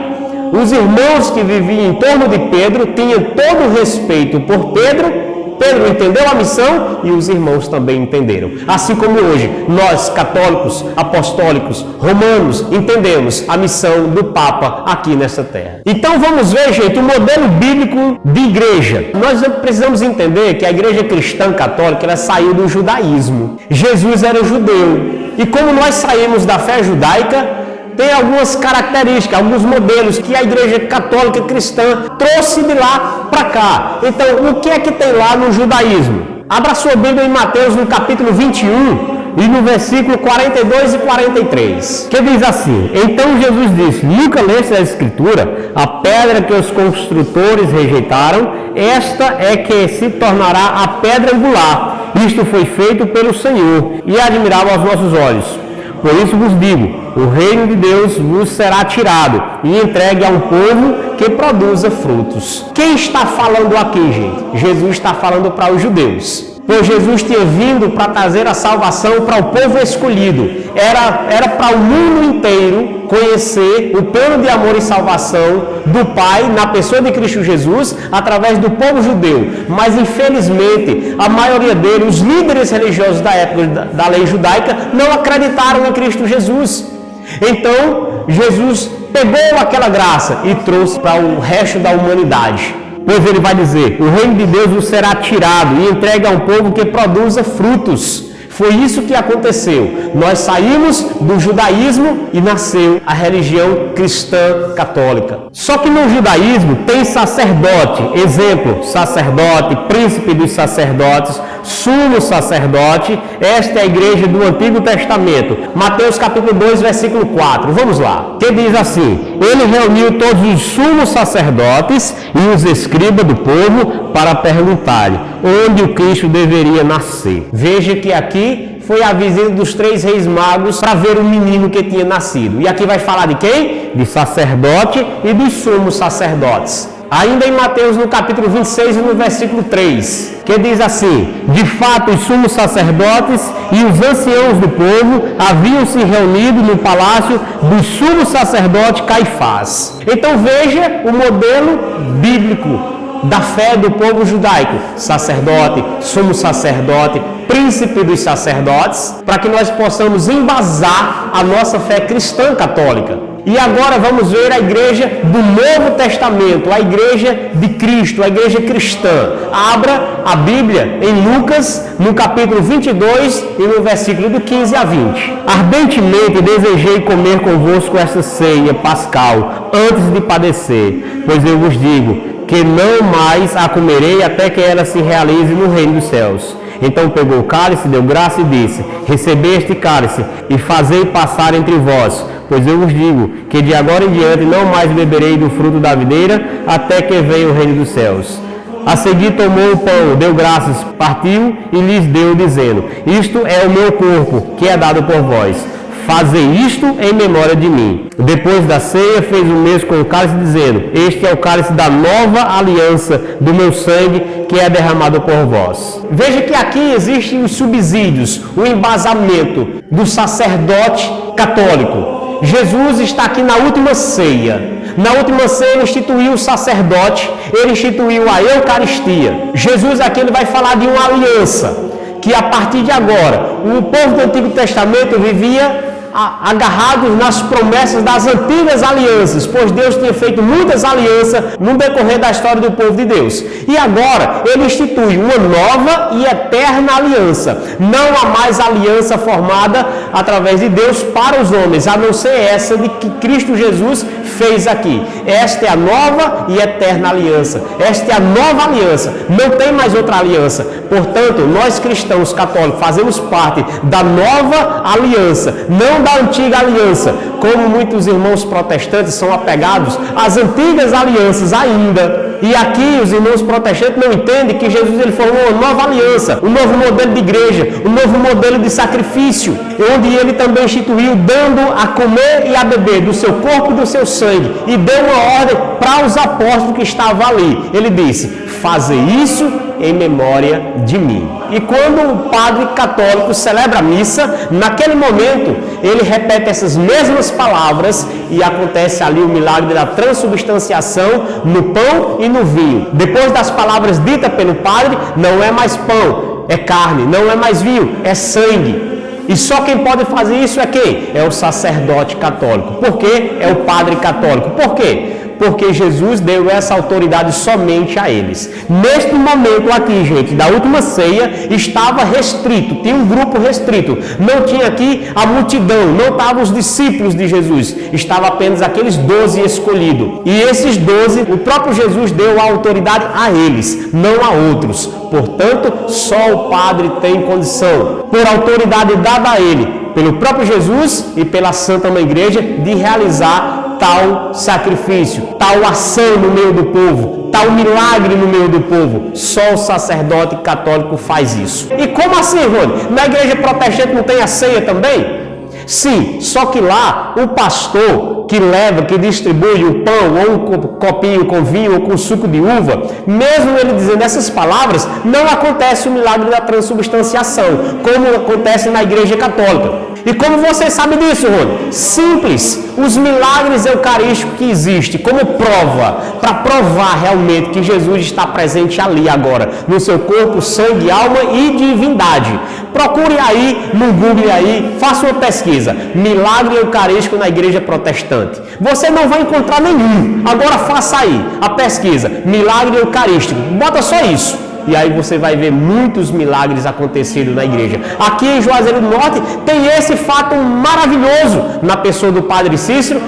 Os irmãos que viviam em torno de Pedro tinham todo o respeito por Pedro. Pedro entendeu a missão e os irmãos também entenderam. Assim como hoje, nós católicos, apostólicos, romanos, entendemos a missão do Papa aqui nessa terra. Então vamos ver, gente, o modelo bíblico de igreja. Nós precisamos entender que a igreja cristã católica ela saiu do judaísmo. Jesus era judeu. E como nós saímos da fé judaica, tem algumas características, alguns modelos que a igreja católica cristã trouxe de lá para cá. Então, o que é que tem lá no judaísmo? Abra sua Bíblia em Mateus, no capítulo 21, e no versículo 42 e 43, que diz assim: Então Jesus disse: Nunca leste a Escritura? A pedra que os construtores rejeitaram, esta é que se tornará a pedra angular. Isto foi feito pelo Senhor e é admirável aos nossos olhos. Por isso vos digo, o reino de Deus vos será tirado e entregue a um povo que produza frutos. Quem está falando aqui, gente? Jesus está falando para os judeus. Pois Jesus tinha vindo para trazer a salvação para o povo escolhido. Era para o mundo inteiro conhecer o plano de amor e salvação do Pai na pessoa de Cristo Jesus através do povo judeu. Mas infelizmente a maioria deles, os líderes religiosos da época da lei judaica, não acreditaram em Cristo Jesus. Então Jesus pegou aquela graça e trouxe para o resto da humanidade. Pois ele vai dizer: o reino de Deus vos será tirado e entregue a um povo que produza frutos. Foi isso que aconteceu. Nós saímos do judaísmo e nasceu a religião cristã católica. Só que no judaísmo tem sacerdote, exemplo, sacerdote, príncipe dos sacerdotes, sumo sacerdote. Esta é a igreja do Antigo Testamento. Mateus capítulo 2, versículo 4. Vamos lá. Que diz assim: ele reuniu todos os sumos sacerdotes e os escribas do povo para perguntar-lhe onde o Cristo deveria nascer. Veja que aqui foi a visita dos 3 reis magos para ver o menino que tinha nascido. E aqui vai falar de quem? De sacerdote e dos sumos sacerdotes. Ainda em Mateus, no capítulo 26 e no versículo 3, que diz assim: de fato, os sumos sacerdotes e os anciãos do povo haviam se reunido no palácio do sumo sacerdote Caifás. Então veja o modelo bíblico da fé do povo judaico: sacerdote, sumo sacerdote, príncipe dos sacerdotes, para que nós possamos embasar a nossa fé cristã católica. E agora vamos ver a igreja do Novo Testamento, a igreja de Cristo, a igreja cristã. Abra a Bíblia em Lucas, no capítulo 22 e no versículo do 15 a 20. Ardentemente desejei comer convosco esta ceia pascal antes de padecer, pois eu vos digo que não mais a comerei até que ela se realize no reino dos céus. Então pegou o cálice, deu graça e disse: recebei este cálice e fazei passar entre vós, pois eu vos digo que de agora em diante não mais beberei do fruto da videira até que venha o reino dos céus. A seguir tomou o pão, deu graças, partiu e lhes deu, dizendo: isto é o meu corpo, que é dado por vós. Fazei isto em memória de mim. Depois da ceia, fez o mesmo com o cálice, dizendo: este é o cálice da nova aliança do meu sangue, que é derramado por vós. Veja que aqui existem os subsídios, o embasamento do sacerdote católico. Jesus está aqui na última ceia. Na última ceia ele instituiu o sacerdote, ele instituiu a Eucaristia. Jesus aqui ele vai falar de uma aliança, que a partir de agora, o povo do Antigo Testamento vivia agarrados nas promessas das antigas alianças, pois Deus tinha feito muitas alianças no decorrer da história do povo de Deus. E agora ele institui uma nova e eterna aliança. Não há mais aliança formada através de Deus para os homens, a não ser essa de que Cristo Jesus fez aqui. Esta é a nova e eterna aliança. Esta é a nova aliança. Não tem mais outra aliança. Portanto, nós cristãos católicos fazemos parte da nova aliança, não da antiga aliança, como muitos irmãos protestantes são apegados às antigas alianças ainda. E aqui os irmãos protestantes não entendem que Jesus ele formou uma nova aliança, um novo modelo de igreja, um novo modelo de sacrifício, onde ele também instituiu dando a comer e a beber do seu corpo e do seu sangue, e deu uma ordem para os apóstolos que estavam ali. Ele disse: fazei isso em memória de mim. E quando o padre católico celebra a missa, naquele momento ele repete essas mesmas palavras e acontece ali o milagre da transubstanciação no pão e no vinho. Depois das palavras ditas pelo padre, não é mais pão, é carne, não é mais vinho, é sangue. E só quem pode fazer isso é quem? É o sacerdote católico. Por quê? É o padre católico. Por quê? Porque Jesus deu essa autoridade somente a eles. Neste momento aqui, gente, da última ceia, estava restrito, tinha um grupo restrito. Não tinha aqui a multidão, não estavam os discípulos de Jesus. Estava apenas aqueles 12 escolhidos. E esses 12, o próprio Jesus deu a autoridade a eles, não a outros. Portanto, só o padre tem condição, por autoridade dada a ele, pelo próprio Jesus e pela Santa Mãe Igreja, de realizar tal sacrifício, tal ação no meio do povo, tal milagre no meio do povo. Só o sacerdote católico faz isso. E como assim, Rony? Na igreja protestante não tem a ceia também? Sim, só que lá o pastor que leva, que distribui o pão ou um copinho com vinho ou com suco de uva, mesmo ele dizendo essas palavras, não acontece o milagre da transubstanciação, como acontece na igreja católica. E como você sabe disso, Rony? Simples, os milagres eucarísticos que existem como prova, para provar realmente que Jesus está presente ali agora, no seu corpo, sangue, alma e divindade. Procure aí no Google aí, faça uma pesquisa, milagre eucarístico na igreja protestante. Você não vai encontrar nenhum. Agora faça aí a pesquisa, milagre eucarístico. Bota só isso. E aí você vai ver muitos milagres acontecendo na igreja. Aqui em Juazeiro do Norte tem esse fato maravilhoso na pessoa do Padre Cícero,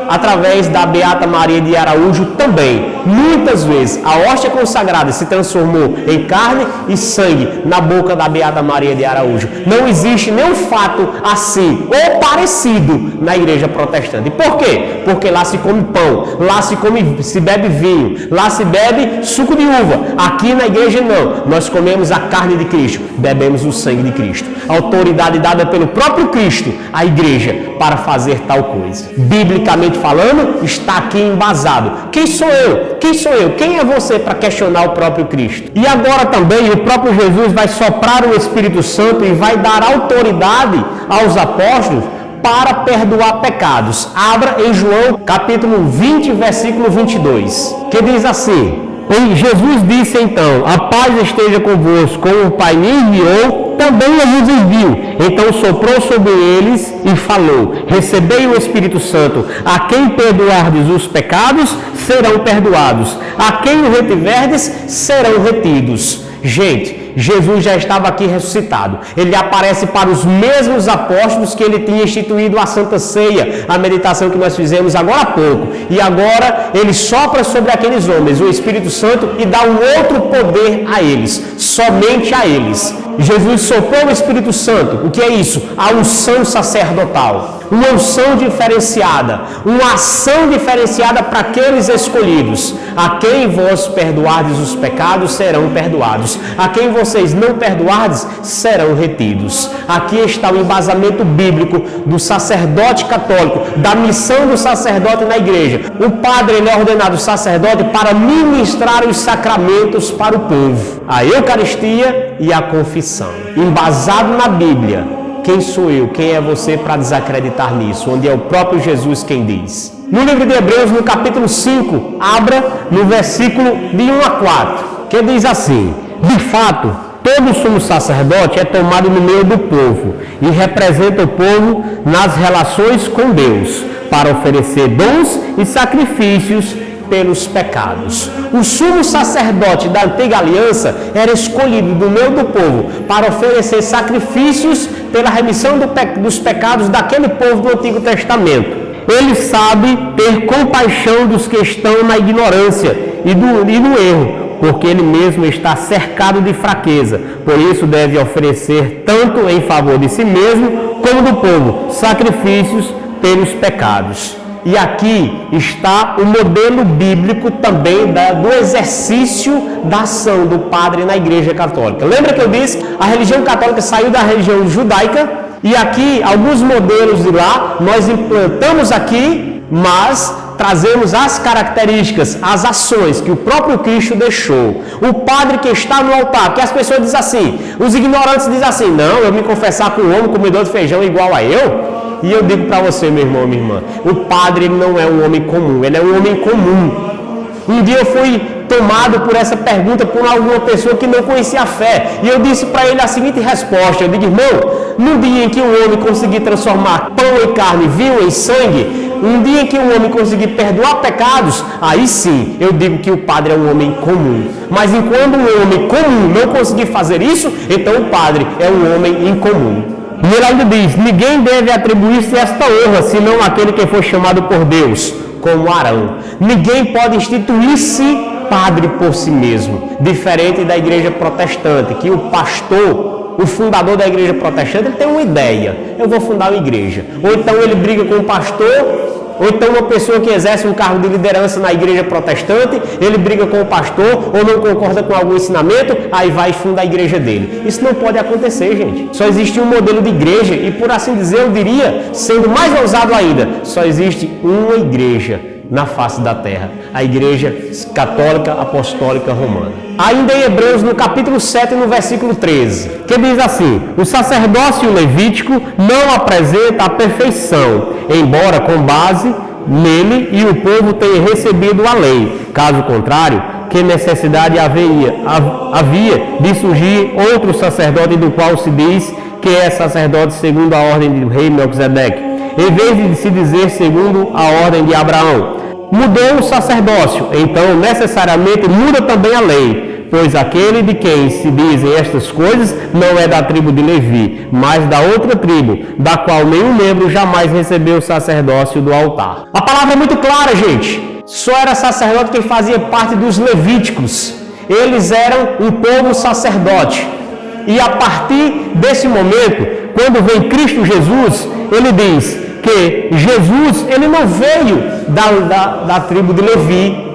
através da Beata Maria de Araújo também. Muitas vezes a hóstia consagrada se transformou em carne e sangue na boca da Beata Maria de Araújo. Não existe nenhum fato assim ou parecido na igreja protestante. Por quê? Porque lá se come pão, lá se bebe vinho, lá se bebe suco de uva. Aqui na igreja não. Nós comemos a carne de Cristo, bebemos o sangue de Cristo. Autoridade dada pelo próprio Cristo à igreja para fazer tal coisa. Biblicamente falando, está aqui embasado. Quem sou eu? Quem sou eu? Quem é você para questionar o próprio Cristo? E agora também o próprio Jesus vai soprar o Espírito Santo e vai dar autoridade aos apóstolos para perdoar pecados. Abra em João capítulo 20, versículo 22, que diz assim: E Jesus disse então: A paz esteja convosco, como o Pai me enviou, também eu vos envio. Então soprou sobre eles e falou: Recebei o Espírito Santo. A quem perdoardes os pecados, serão perdoados. A quem o retiverdes, serão retidos. Gente, Jesus já estava aqui ressuscitado. Ele aparece para os mesmos apóstolos que ele tinha instituído a Santa Ceia, a meditação que nós fizemos agora há pouco. E agora ele sopra sobre aqueles homens o Espírito Santo e dá um outro poder a eles, somente a eles. Jesus soprou o Espírito Santo. O que é isso? A unção sacerdotal. Uma unção diferenciada, uma ação diferenciada para aqueles escolhidos. A quem vós perdoardes os pecados, serão perdoados. A quem vocês não perdoardes, serão retidos. Aqui está o embasamento bíblico do sacerdote católico, da missão do sacerdote na igreja. O padre, ele é ordenado sacerdote para ministrar os sacramentos para o povo. A Eucaristia e a confissão. Embasado na Bíblia. Quem sou eu? Quem é você para desacreditar nisso? Onde é o próprio Jesus quem diz. No livro de Hebreus, no capítulo 5, abra no versículo de 1 a 4, que diz assim: De fato, todo sumo sacerdote é tomado no meio do povo e representa o povo nas relações com Deus, para oferecer dons e sacrifícios pelos pecados. O sumo sacerdote da antiga aliança era escolhido do meio do povo para oferecer sacrifícios pela remissão dos pecados daquele povo do Antigo Testamento. Ele sabe ter compaixão dos que estão na ignorância e no erro, porque ele mesmo está cercado de fraqueza. Por isso deve oferecer, tanto em favor de si mesmo como do povo, sacrifícios pelos pecados. E aqui está o modelo bíblico também do exercício da ação do padre na Igreja Católica. Lembra que eu disse? A religião católica saiu da religião judaica e aqui alguns modelos de lá nós implantamos aqui, mas trazemos as características, as ações que o próprio Cristo deixou. O padre que está no altar, que as pessoas dizem assim, os ignorantes dizem assim: não, eu me confessar com um homem comedor de feijão igual a eu. E eu digo para você, meu irmão, minha irmã, o padre ele não é um homem comum, ele é um homem comum. Um dia eu fui tomado por essa pergunta por alguma pessoa que não conhecia a fé. E eu disse para ele a seguinte resposta: eu digo, irmão, no dia em que um homem conseguir transformar pão em carne, vinho em sangue, um dia em que um homem conseguir perdoar pecados, aí sim eu digo que o padre é um homem comum. Mas enquanto um homem comum não conseguir fazer isso, então o padre é um homem incomum. E ele ainda diz: ninguém deve atribuir-se esta honra, senão aquele que foi chamado por Deus, como Arão. Ninguém pode instituir-se padre por si mesmo, diferente da igreja protestante, que o pastor, o fundador da igreja protestante, ele tem uma ideia: eu vou fundar uma igreja. Ou então ele briga com o pastor, ou então uma pessoa que exerce um cargo de liderança na igreja protestante, ele briga com o pastor ou não concorda com algum ensinamento, aí vai fundar a igreja dele. Isso não pode acontecer, gente. Só existe um modelo de igreja e, por assim dizer, eu diria, sendo mais ousado ainda, só existe uma igreja na face da terra, a Igreja Católica Apostólica Romana. Ainda em Hebreus, no capítulo 7, no versículo 13, que diz assim: o sacerdócio levítico não apresenta a perfeição, embora com base nele e o povo tenha recebido a lei. Caso contrário, que necessidade havia de surgir outro sacerdote do qual se diz que é sacerdote segundo a ordem do rei Melquisedeque, em vez de se dizer segundo a ordem de Abraão. Mudou o sacerdócio, então necessariamente muda também a lei, pois aquele de quem se dizem estas coisas não é da tribo de Levi, mas da outra tribo, da qual nenhum membro jamais recebeu o sacerdócio do altar. A palavra é muito clara, gente. Só era sacerdote quem fazia parte dos levíticos. Eles eram um povo sacerdote. E a partir desse momento, quando vem Cristo Jesus, ele diz que Jesus ele não veio da tribo de Levi.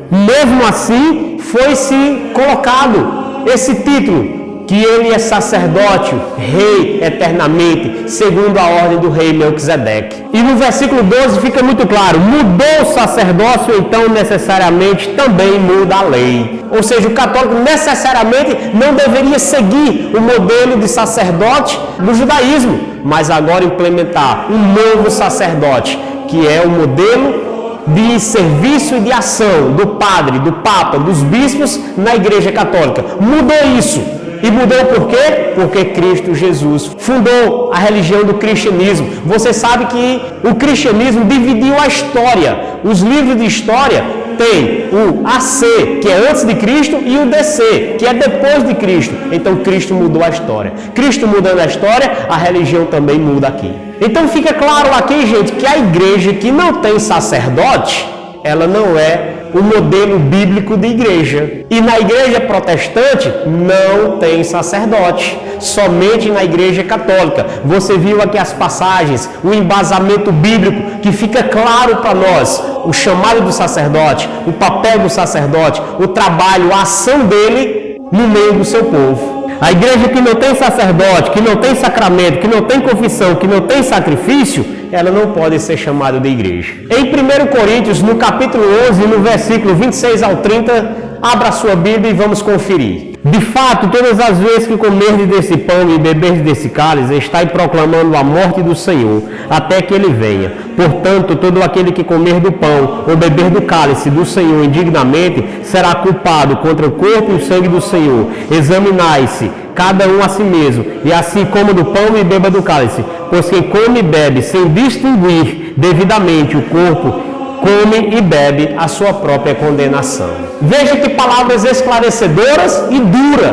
Mesmo assim, foi-se colocado esse título, que ele é sacerdote, rei eternamente, segundo a ordem do rei Melquisedeque. E no versículo 12 fica muito claro, mudou o sacerdócio, então necessariamente também muda a lei. Ou seja, o católico necessariamente não deveria seguir o modelo de sacerdote do judaísmo, mas agora implementar um novo sacerdote, que é o modelo de serviço e de ação do padre, do papa, dos bispos na Igreja Católica. Mudou isso. E mudou por quê? Porque Cristo Jesus fundou a religião do cristianismo. Você sabe que o cristianismo dividiu a história. Os livros de história tem o AC, que é antes de Cristo, e o DC, que é depois de Cristo. Então Cristo mudou a história. Cristo mudando a história, a religião também muda aqui. Então fica claro aqui, gente, que a igreja que não tem sacerdote, ela não é o modelo bíblico de igreja. E na igreja protestante não tem sacerdote, somente na igreja católica. Você viu aqui as passagens, o embasamento bíblico que fica claro para nós, o chamado do sacerdote, o papel do sacerdote, o trabalho, a ação dele no meio do seu povo. A igreja que não tem sacerdote, que não tem sacramento, que não tem confissão, que não tem sacrifício, ela não pode ser chamada de igreja. Em 1 Coríntios, no capítulo 11, no versículo 26 ao 30, abra a sua Bíblia e vamos conferir. De fato, todas as vezes que comerdes desse pão e beberdes desse cálice, estáis proclamando a morte do Senhor, até que ele venha. Portanto, todo aquele que comer do pão ou beber do cálice do Senhor indignamente, será culpado contra o corpo e o sangue do Senhor. Examinai-se, cada um a si mesmo, e assim coma do pão e beba do cálice. Pois quem come e bebe, sem distinguir devidamente o corpo, come e bebe a sua própria condenação. Veja que palavras esclarecedoras e duras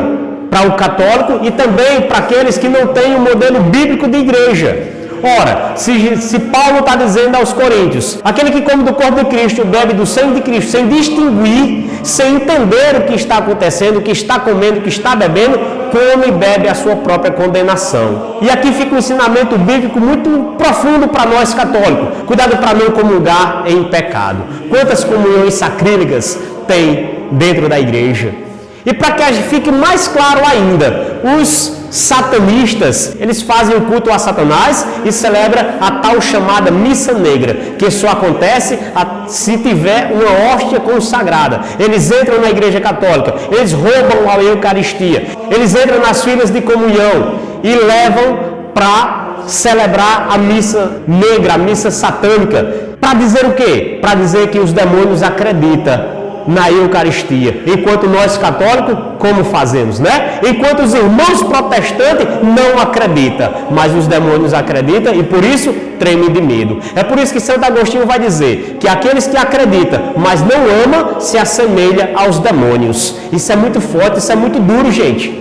para o católico e também para aqueles que não têm um modelo bíblico de igreja. Ora, se Paulo está dizendo aos coríntios, aquele que come do corpo de Cristo, bebe do sangue de Cristo, sem distinguir, sem entender o que está acontecendo, o que está comendo, o que está bebendo, come e bebe a sua própria condenação. E aqui fica um ensinamento bíblico muito profundo para nós católicos. Cuidado para não comungar em pecado. Quantas comunhões sacrílegas tem dentro da igreja? E para que fique mais claro ainda, os satanistas, eles fazem o culto a Satanás e celebram a tal chamada missa negra, que só acontece se tiver uma hóstia consagrada. Eles entram na igreja católica, eles roubam a Eucaristia, eles entram nas filas de comunhão e levam para celebrar a missa negra, a missa satânica. Para dizer o quê? Para dizer que os demônios acreditam na Eucaristia, enquanto nós católicos, como fazemos, né? Enquanto os irmãos protestantes não acreditam, mas os demônios acreditam e por isso tremem de medo. É por isso que Santo Agostinho vai dizer que aqueles que acreditam, mas não amam, se assemelham aos demônios. Isso é muito forte, isso é muito duro, gente.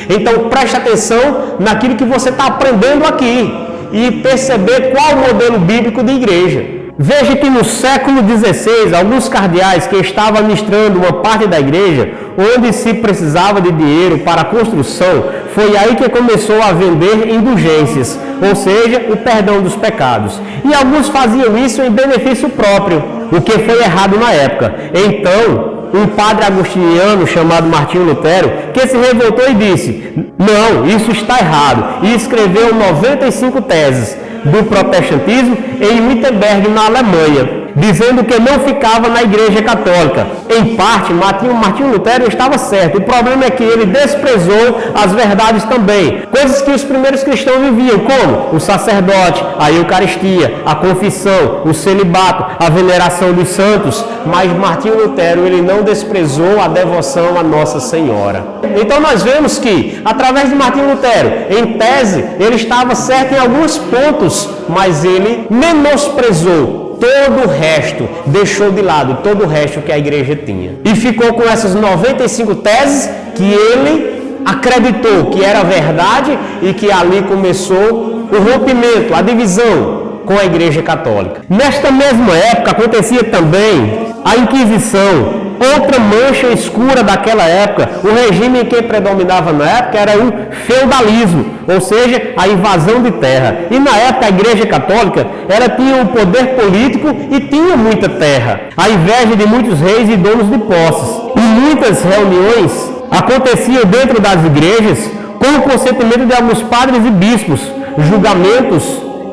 Então preste atenção naquilo que você está aprendendo aqui e perceber qual o modelo bíblico de igreja. Veja que no século XVI, alguns cardeais que estavam administrando uma parte da igreja, onde se precisava de dinheiro para a construção, foi aí que começou a vender indulgências, ou seja, o perdão dos pecados. E alguns faziam isso em benefício próprio, o que foi errado na época. Então, um padre agostiniano chamado Martinho Lutero, que se revoltou e disse: não, isso está errado, e escreveu 95 teses do protestantismo em Wittenberg, na Alemanha, dizendo que não ficava na igreja católica. Em parte, Martinho Lutero estava certo. O problema é que ele desprezou as verdades também, coisas que os primeiros cristãos viviam, como o sacerdote, a Eucaristia, a confissão, o celibato, a veneração dos santos. Mas Martinho Lutero, ele não desprezou a devoção a Nossa Senhora. Então nós vemos que, através de Martinho Lutero, em tese, ele estava certo em alguns pontos, mas ele menosprezou todo o resto, deixou de lado todo o resto que a igreja tinha. E ficou com essas 95 teses que ele acreditou que era verdade e que ali começou o rompimento, a divisão com a Igreja Católica. Nesta mesma época acontecia também a Inquisição, outra mancha escura daquela época. O regime que predominava na época era o feudalismo, ou seja, a invasão de terra. E na época a Igreja Católica, ela tinha um poder político e tinha muita terra, à inveja de muitos reis e donos de posses. E muitas reuniões aconteciam dentro das igrejas com o consentimento de alguns padres e bispos, julgamentos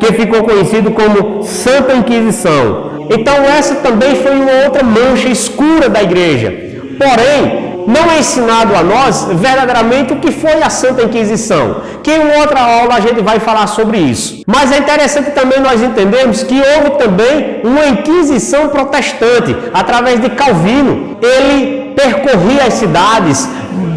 que ficou conhecido como Santa Inquisição. Então essa também foi uma outra mancha escura da igreja. Porém, não é ensinado a nós verdadeiramente o que foi a Santa Inquisição, que em outra aula a gente vai falar sobre isso. Mas é interessante também nós entendermos que houve também uma Inquisição protestante, através de Calvino. Ele percorria as cidades,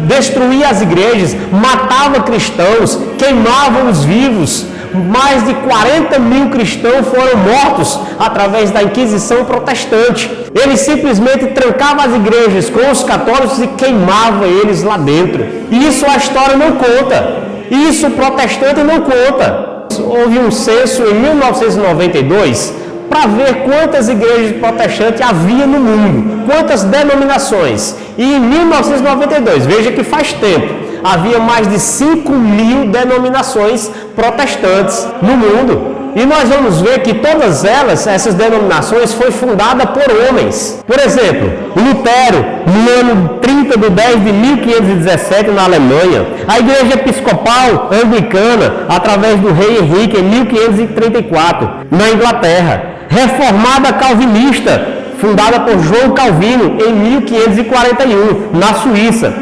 destruía as igrejas, matava cristãos, queimava os vivos. Mais de 40 mil cristãos foram mortos através da Inquisição protestante. Ele simplesmente trancava as igrejas com os católicos e queimava eles lá dentro. E isso a história não conta. Isso o protestante não conta. Houve um censo em 1992 para ver quantas igrejas protestantes havia no mundo, quantas denominações. E em 1992, veja que faz tempo, havia mais de 5.000 denominações protestantes no mundo. E nós vamos ver que todas elas, essas denominações, foi fundada por homens. Por exemplo, Lutero, no ano 30 de 10 de 1517, na Alemanha. A Igreja Episcopal Anglicana, através do rei Henrique, em 1534, na Inglaterra. Reformada Calvinista, fundada por João Calvino, em 1541, na Suíça.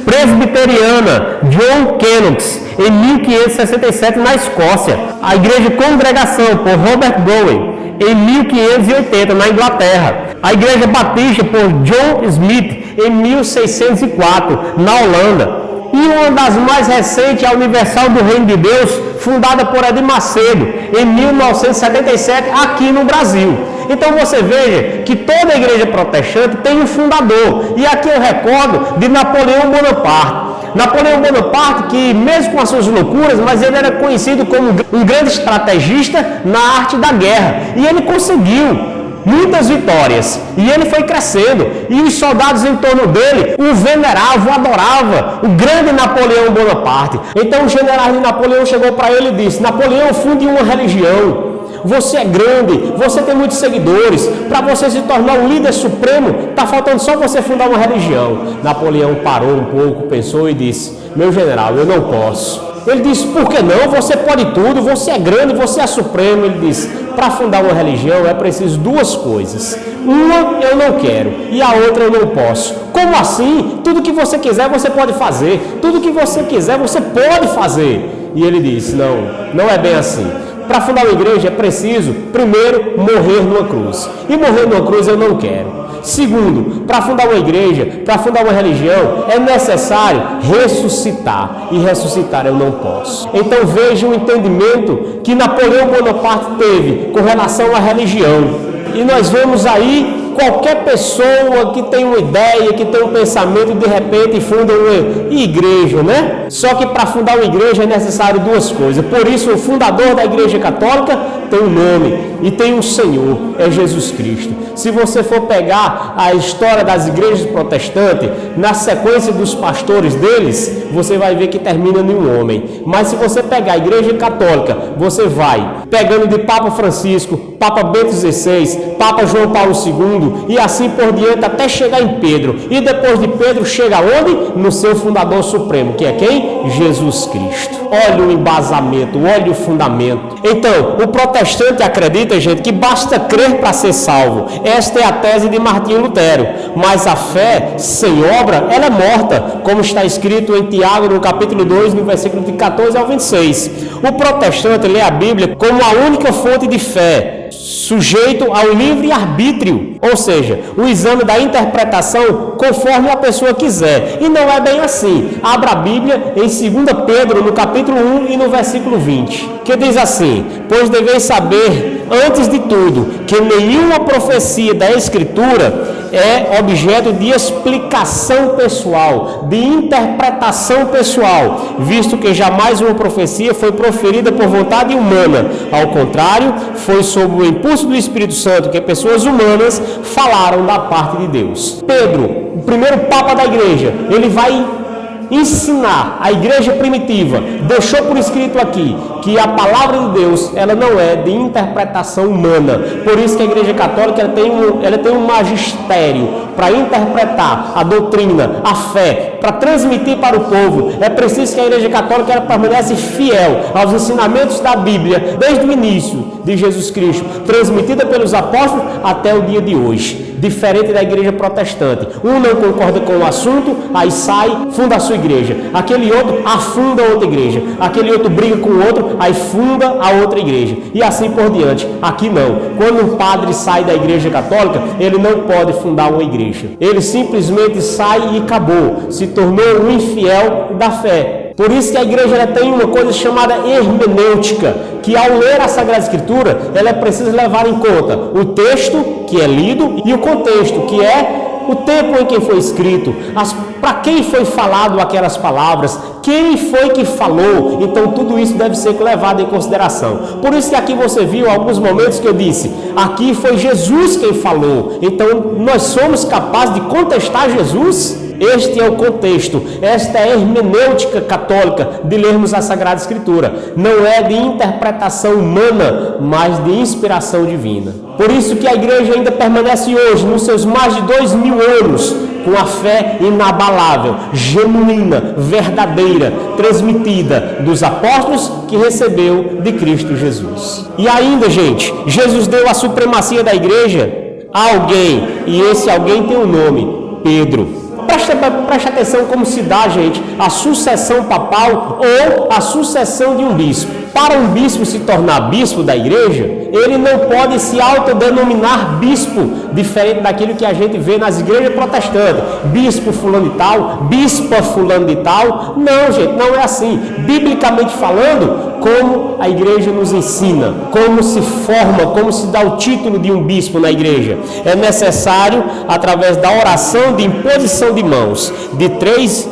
Presbiteriana, John Knox, em 1567, na Escócia. A Igreja Congregação, por Robert Bowen, em 1580, na Inglaterra. A Igreja Batista, por John Smith, em 1604, na Holanda. E uma das mais recentes, a Universal do Reino de Deus, fundada por Edir Macedo, em 1977, aqui no Brasil. Então você veja que toda a igreja protestante tem um fundador. E aqui eu recordo de Napoleão Bonaparte. Napoleão Bonaparte, que mesmo com as suas loucuras, mas ele era conhecido como um grande estrategista na arte da guerra. E ele conseguiu muitas vitórias. E ele foi crescendo. E os soldados em torno dele o veneravam, o adoravam. O grande Napoleão Bonaparte. Então o general de Napoleão chegou para ele e disse: Napoleão, funde uma religião. Você é grande, você tem muitos seguidores. Para você se tornar um líder supremo, está faltando só você fundar uma religião. Napoleão parou um pouco, pensou e disse: meu general, eu não posso. Ele disse: por que não? Você pode tudo, você é grande, você é supremo. Ele disse: para fundar uma religião é preciso duas coisas. Uma eu não quero e a outra eu não posso. Como assim? Tudo que você quiser você pode fazer. Tudo que você quiser você pode fazer. E ele disse: não é bem assim. Para fundar uma igreja é preciso, primeiro, morrer numa cruz. E morrer numa cruz eu não quero. Segundo, para fundar uma igreja, para fundar uma religião, é necessário ressuscitar. E ressuscitar eu não posso. Então veja o entendimento que Napoleão Bonaparte teve com relação à religião. E nós vemos aí qualquer pessoa que tem uma ideia, que tem um pensamento, de repente funda uma igreja, né? Só que para fundar uma igreja é necessário duas coisas. Por isso o fundador da Igreja Católica tem um nome e tem um Senhor, é Jesus Cristo. Se você for pegar a história das igrejas protestantes, na sequência dos pastores deles, você vai ver que termina em um homem. Mas se você pegar a Igreja Católica, você vai pegando de Papa Francisco, Papa Bento XVI, Papa João Paulo II e assim por diante até chegar em Pedro. E depois de Pedro chega onde? No seu fundador supremo, que é quem? Jesus Cristo. Olha o embasamento, olha o fundamento. Então, o protestante acredita, gente, que basta crer para ser salvo. Esta é a tese de Martinho Lutero. Mas a fé sem obra, ela é morta, como está escrito em Tiago, no capítulo 2, no versículo de 14 ao 26. O protestante lê a Bíblia como a única fonte de fé, sujeito ao livre arbítrio, ou seja, o exame da interpretação conforme a pessoa quiser. E não é bem assim. Abra a Bíblia em 2 Pedro, no capítulo 1 e no versículo 20, que diz assim: pois deveis saber antes de tudo, que nenhuma profecia da Escritura é objeto de explicação pessoal, de interpretação pessoal, visto que jamais uma profecia foi proferida por vontade humana. Ao contrário, foi sob o impulso do Espírito Santo que pessoas humanas falaram da parte de Deus. Pedro, o primeiro papa da igreja, ele vai ensinar a igreja primitiva, deixou por escrito aqui que a palavra de Deus, ela não é de interpretação humana. Por isso que a igreja católica ela tem um magistério para interpretar a doutrina, a fé, para transmitir para o povo. É preciso que a igreja católica ela permanece fiel aos ensinamentos da Bíblia desde o início de Jesus Cristo, transmitida pelos apóstolos até o dia de hoje. Diferente da igreja protestante, um não concorda com o assunto, aí sai, funda a sua igreja, aquele outro afunda outra igreja, aquele outro briga com o outro, aí funda a outra igreja, e assim por diante. Aqui não. Quando um padre sai da igreja católica, ele não pode fundar uma igreja, ele simplesmente sai e acabou, se tornou um infiel da fé. Por isso que a igreja ela tem uma coisa chamada hermenêutica, que ao ler a Sagrada Escritura, ela precisa levar em conta o texto que é lido e o contexto, que é o tempo em que foi escrito, para quem foi falado aquelas palavras, quem foi que falou. Então tudo isso deve ser levado em consideração. Por isso que aqui você viu alguns momentos que eu disse, aqui foi Jesus quem falou, então nós somos capazes de contestar Jesus. Este é o contexto, esta é a hermenêutica católica de lermos a Sagrada Escritura. Não é de interpretação humana, mas de inspiração divina. Por isso que a igreja ainda permanece hoje, nos seus mais de 2000 anos, com a fé inabalável, genuína, verdadeira, transmitida dos apóstolos que recebeu de Cristo Jesus. E ainda, gente, Jesus deu a supremacia da igreja a alguém, e esse alguém tem um nome, Pedro. Preste atenção como se dá, gente, a sucessão papal ou a sucessão de um bispo. Para um bispo se tornar bispo da igreja, ele não pode se autodenominar bispo, diferente daquilo que a gente vê nas igrejas protestantes. Bispo fulano de tal, bispa fulano de tal. Não, gente, não é assim. Biblicamente falando, como a igreja nos ensina, como se forma, como se dá o título de um bispo na igreja. É necessário, através da oração de imposição de mãos, de três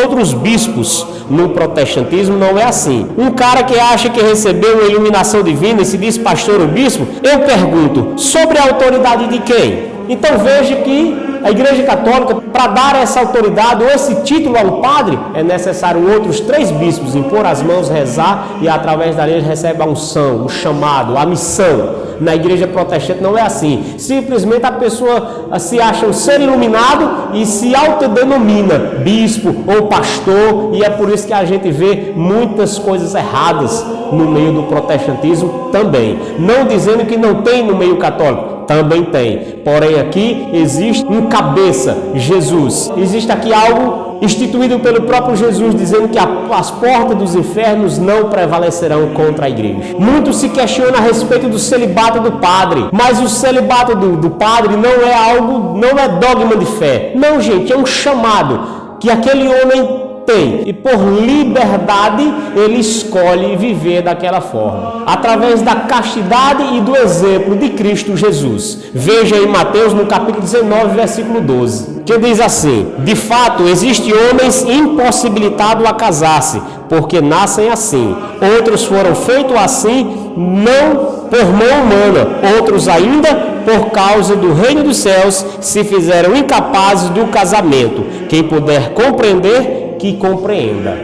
outros bispos. No protestantismo não é assim. Um cara que acha que recebeu uma iluminação divina e se diz pastor ou bispo, eu pergunto, sobre a autoridade de quem? Então veja que a igreja católica, para dar essa autoridade ou esse título a um padre, é necessário outros 3 bispos impor as mãos, rezar, e através dali ele recebe a unção, o chamado, a missão. Na igreja protestante não é assim. Simplesmente a pessoa se acha um ser iluminado e se autodenomina bispo ou pastor, e é por isso que a gente vê muitas coisas erradas no meio do protestantismo também. Não dizendo que não tem no meio católico, também tem. Porém aqui existe um cabeça, Jesus. Existe aqui algo instituído pelo próprio Jesus, dizendo que as portas dos infernos não prevalecerão contra a igreja. Muito se questiona a respeito do celibato do padre, mas o celibato do padre não é dogma de fé. Não, gente, é um chamado que aquele homem tem, e por liberdade ele escolhe viver daquela forma, através da castidade e do exemplo de Cristo Jesus. Veja em Mateus no capítulo 19, versículo 12, que diz assim: de fato existem homens impossibilitados a casar-se, porque nascem assim. Outros foram feitos assim, não por mão humana, outros ainda por causa do reino dos céus se fizeram incapazes do casamento. Quem puder compreender, que compreenda.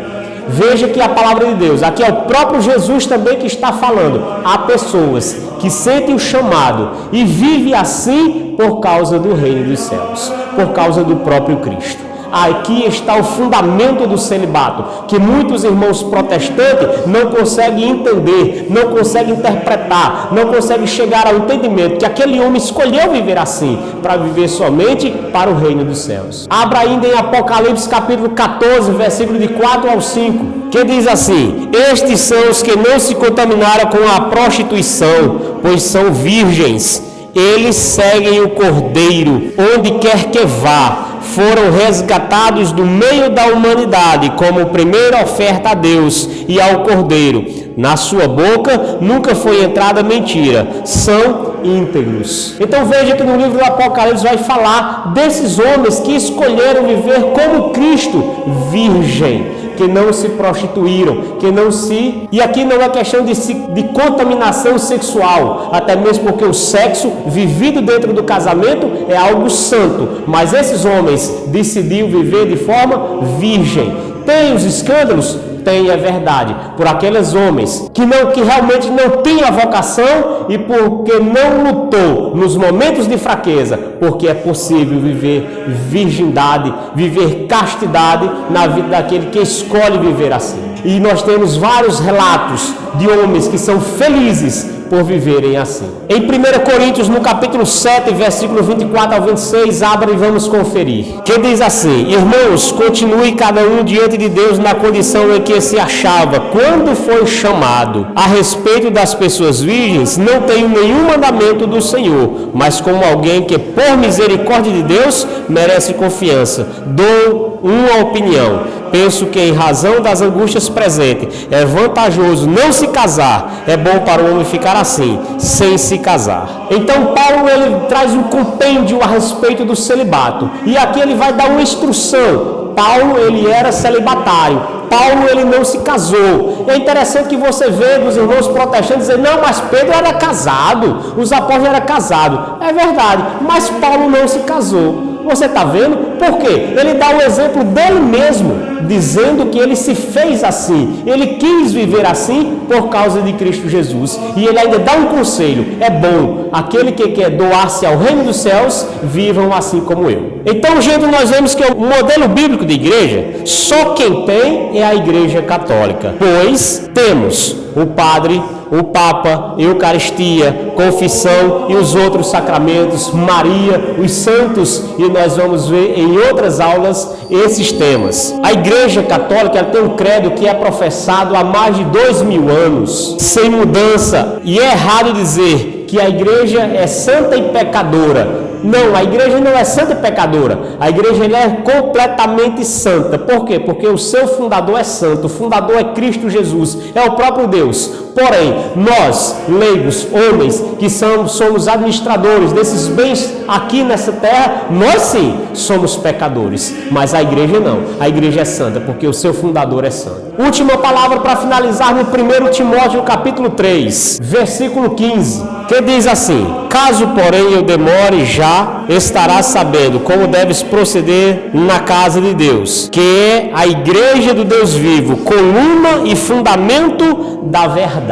Veja que a palavra de Deus, aqui é o próprio Jesus também que está falando. Há pessoas que sentem o chamado e vivem assim por causa do reino dos céus, por causa do próprio Cristo. Aqui está o fundamento do celibato, que muitos irmãos protestantes não conseguem entender, não conseguem interpretar, não conseguem chegar ao entendimento que aquele homem escolheu viver assim, para viver somente para o reino dos céus. Abra ainda em Apocalipse capítulo 14, versículo de 4 ao 5, que diz assim: estes são os que não se contaminaram com a prostituição, pois são virgens. Eles seguem o Cordeiro onde quer que vá. foram resgatados do meio da humanidade como primeira oferta a Deus e ao Cordeiro. Na sua boca nunca foi entrada mentira, são íntegros. Então veja que no livro do Apocalipse vai falar desses homens que escolheram viver como Cristo, virgem, que não se prostituíram, que não se... E aqui não é questão de contaminação sexual, até mesmo porque o sexo vivido dentro do casamento é algo santo, mas esses homens decidiram viver de forma virgem. Tem os escândalos? Tem, é verdade, por aqueles homens que realmente não têm a vocação e porque não lutou nos momentos de fraqueza, porque é possível viver virgindade, viver castidade na vida daquele que escolhe viver assim. E nós temos vários relatos de homens que são felizes por viverem assim. Em 1 Coríntios, no capítulo 7, versículo 24 ao 26, abra e vamos conferir. Que diz assim: irmãos, continue cada um diante de Deus na condição em que se achava quando foi chamado. A respeito das pessoas virgens, não tenho nenhum mandamento do Senhor, mas como alguém que por misericórdia de Deus merece confiança, dou uma opinião. Penso que em razão das angústias presentes é vantajoso não se casar, é bom para o homem ficar assim, sem se casar. Então Paulo ele traz um compêndio a respeito do celibato, e aqui ele vai dar uma instrução. Paulo ele era celibatário, Paulo ele não se casou. É interessante que você vê dos irmãos protestantes dizer, não, mas Pedro era casado, os apóstolos eram casados. É verdade, mas Paulo não se casou. Você está vendo? Por quê? Ele dá o exemplo dele mesmo, dizendo que ele se fez assim, ele quis viver assim por causa de Cristo Jesus. E ele ainda dá um conselho: é bom, aquele que quer doar-se ao reino dos céus, vivam assim como eu. Então, gente, nós vemos que o modelo bíblico de igreja, só quem tem é a Igreja Católica, pois temos o padre, o Papa, Eucaristia, confissão e os outros sacramentos, Maria, os santos, e nós vamos ver em outras aulas esses temas. A Igreja Católica ela tem um credo que é professado há mais de 2000 anos, sem mudança, e é errado dizer que a igreja é santa e pecadora. Não, a igreja não é santa e pecadora. A igreja ela é completamente santa. Por quê? Porque o seu fundador é santo. O fundador é Cristo Jesus, é o próprio Deus. Porém, nós, leigos, homens, que somos administradores desses bens aqui nessa terra, nós sim somos pecadores. Mas a igreja não. A igreja é santa, porque o seu fundador é santo. Última palavra para finalizar no 1 Timóteo, capítulo 3, versículo 15, que diz assim: caso, porém, eu demore, já estarás sabendo como deves proceder na casa de Deus, que é a igreja do Deus vivo, coluna e fundamento da verdade.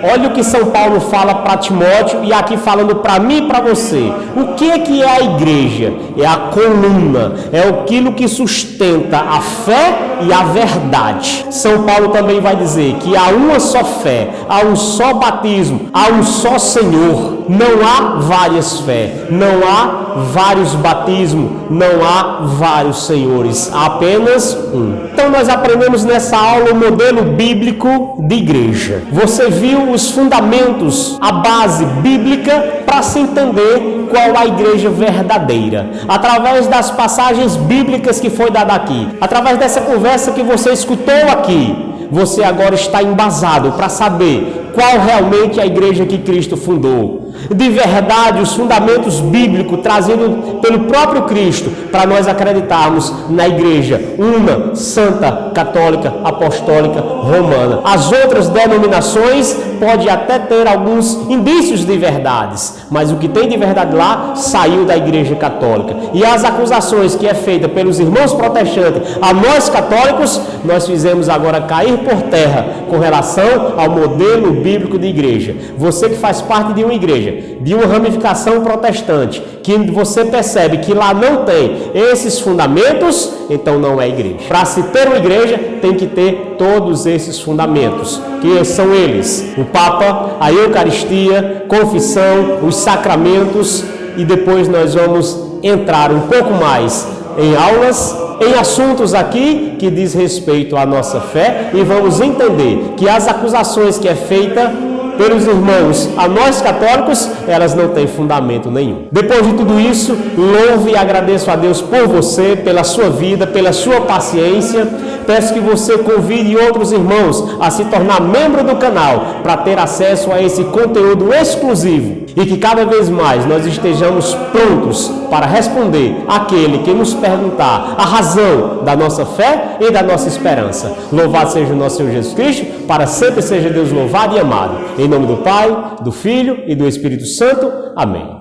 Olha o que São Paulo fala para Timóteo e aqui falando para mim e para você. O que é a igreja? É a coluna, é aquilo que sustenta a fé e a verdade. São Paulo também vai dizer que há uma só fé, há um só batismo, há um só Senhor. Não há várias fé, não há vários batismos, não há vários senhores, há apenas um. Então nós aprendemos nessa aula o modelo bíblico de igreja. Você viu os fundamentos, a base bíblica para se entender qual a igreja verdadeira. Através das passagens bíblicas que foi dada aqui, através dessa conversa que você escutou aqui, você agora está embasado para saber qual realmente é a igreja que Cristo fundou. De verdade, os fundamentos bíblicos trazidos pelo próprio Cristo para nós acreditarmos na igreja una, santa, católica, apostólica, romana. As outras denominações pode até ter alguns indícios de verdades, mas o que tem de verdade lá saiu da igreja católica. E as acusações que é feita pelos irmãos protestantes a nós católicos, nós fizemos agora cair por terra com relação ao modelo bíblico de igreja. Você que faz parte de uma igreja, de uma ramificação protestante, que você percebe que lá não tem esses fundamentos, então não é igreja. Para se ter uma igreja, tem que ter todos esses fundamentos, que são eles: o Papa, a Eucaristia, confissão, os sacramentos, e depois nós vamos entrar um pouco mais em aulas, em assuntos aqui que diz respeito à nossa fé, e vamos entender que as acusações que é feita pelos irmãos a nós católicos, elas não têm fundamento nenhum. Depois de tudo isso, louvo e agradeço a Deus por você, pela sua vida, pela sua paciência. Peço que você convide outros irmãos a se tornar membro do canal para ter acesso a esse conteúdo exclusivo e que cada vez mais nós estejamos prontos para responder àquele que nos perguntar a razão da nossa fé e da nossa esperança. Louvado seja o nosso Senhor Jesus Cristo, para sempre seja Deus louvado e amado. Em nome do Pai, do Filho e do Espírito Santo. Amém.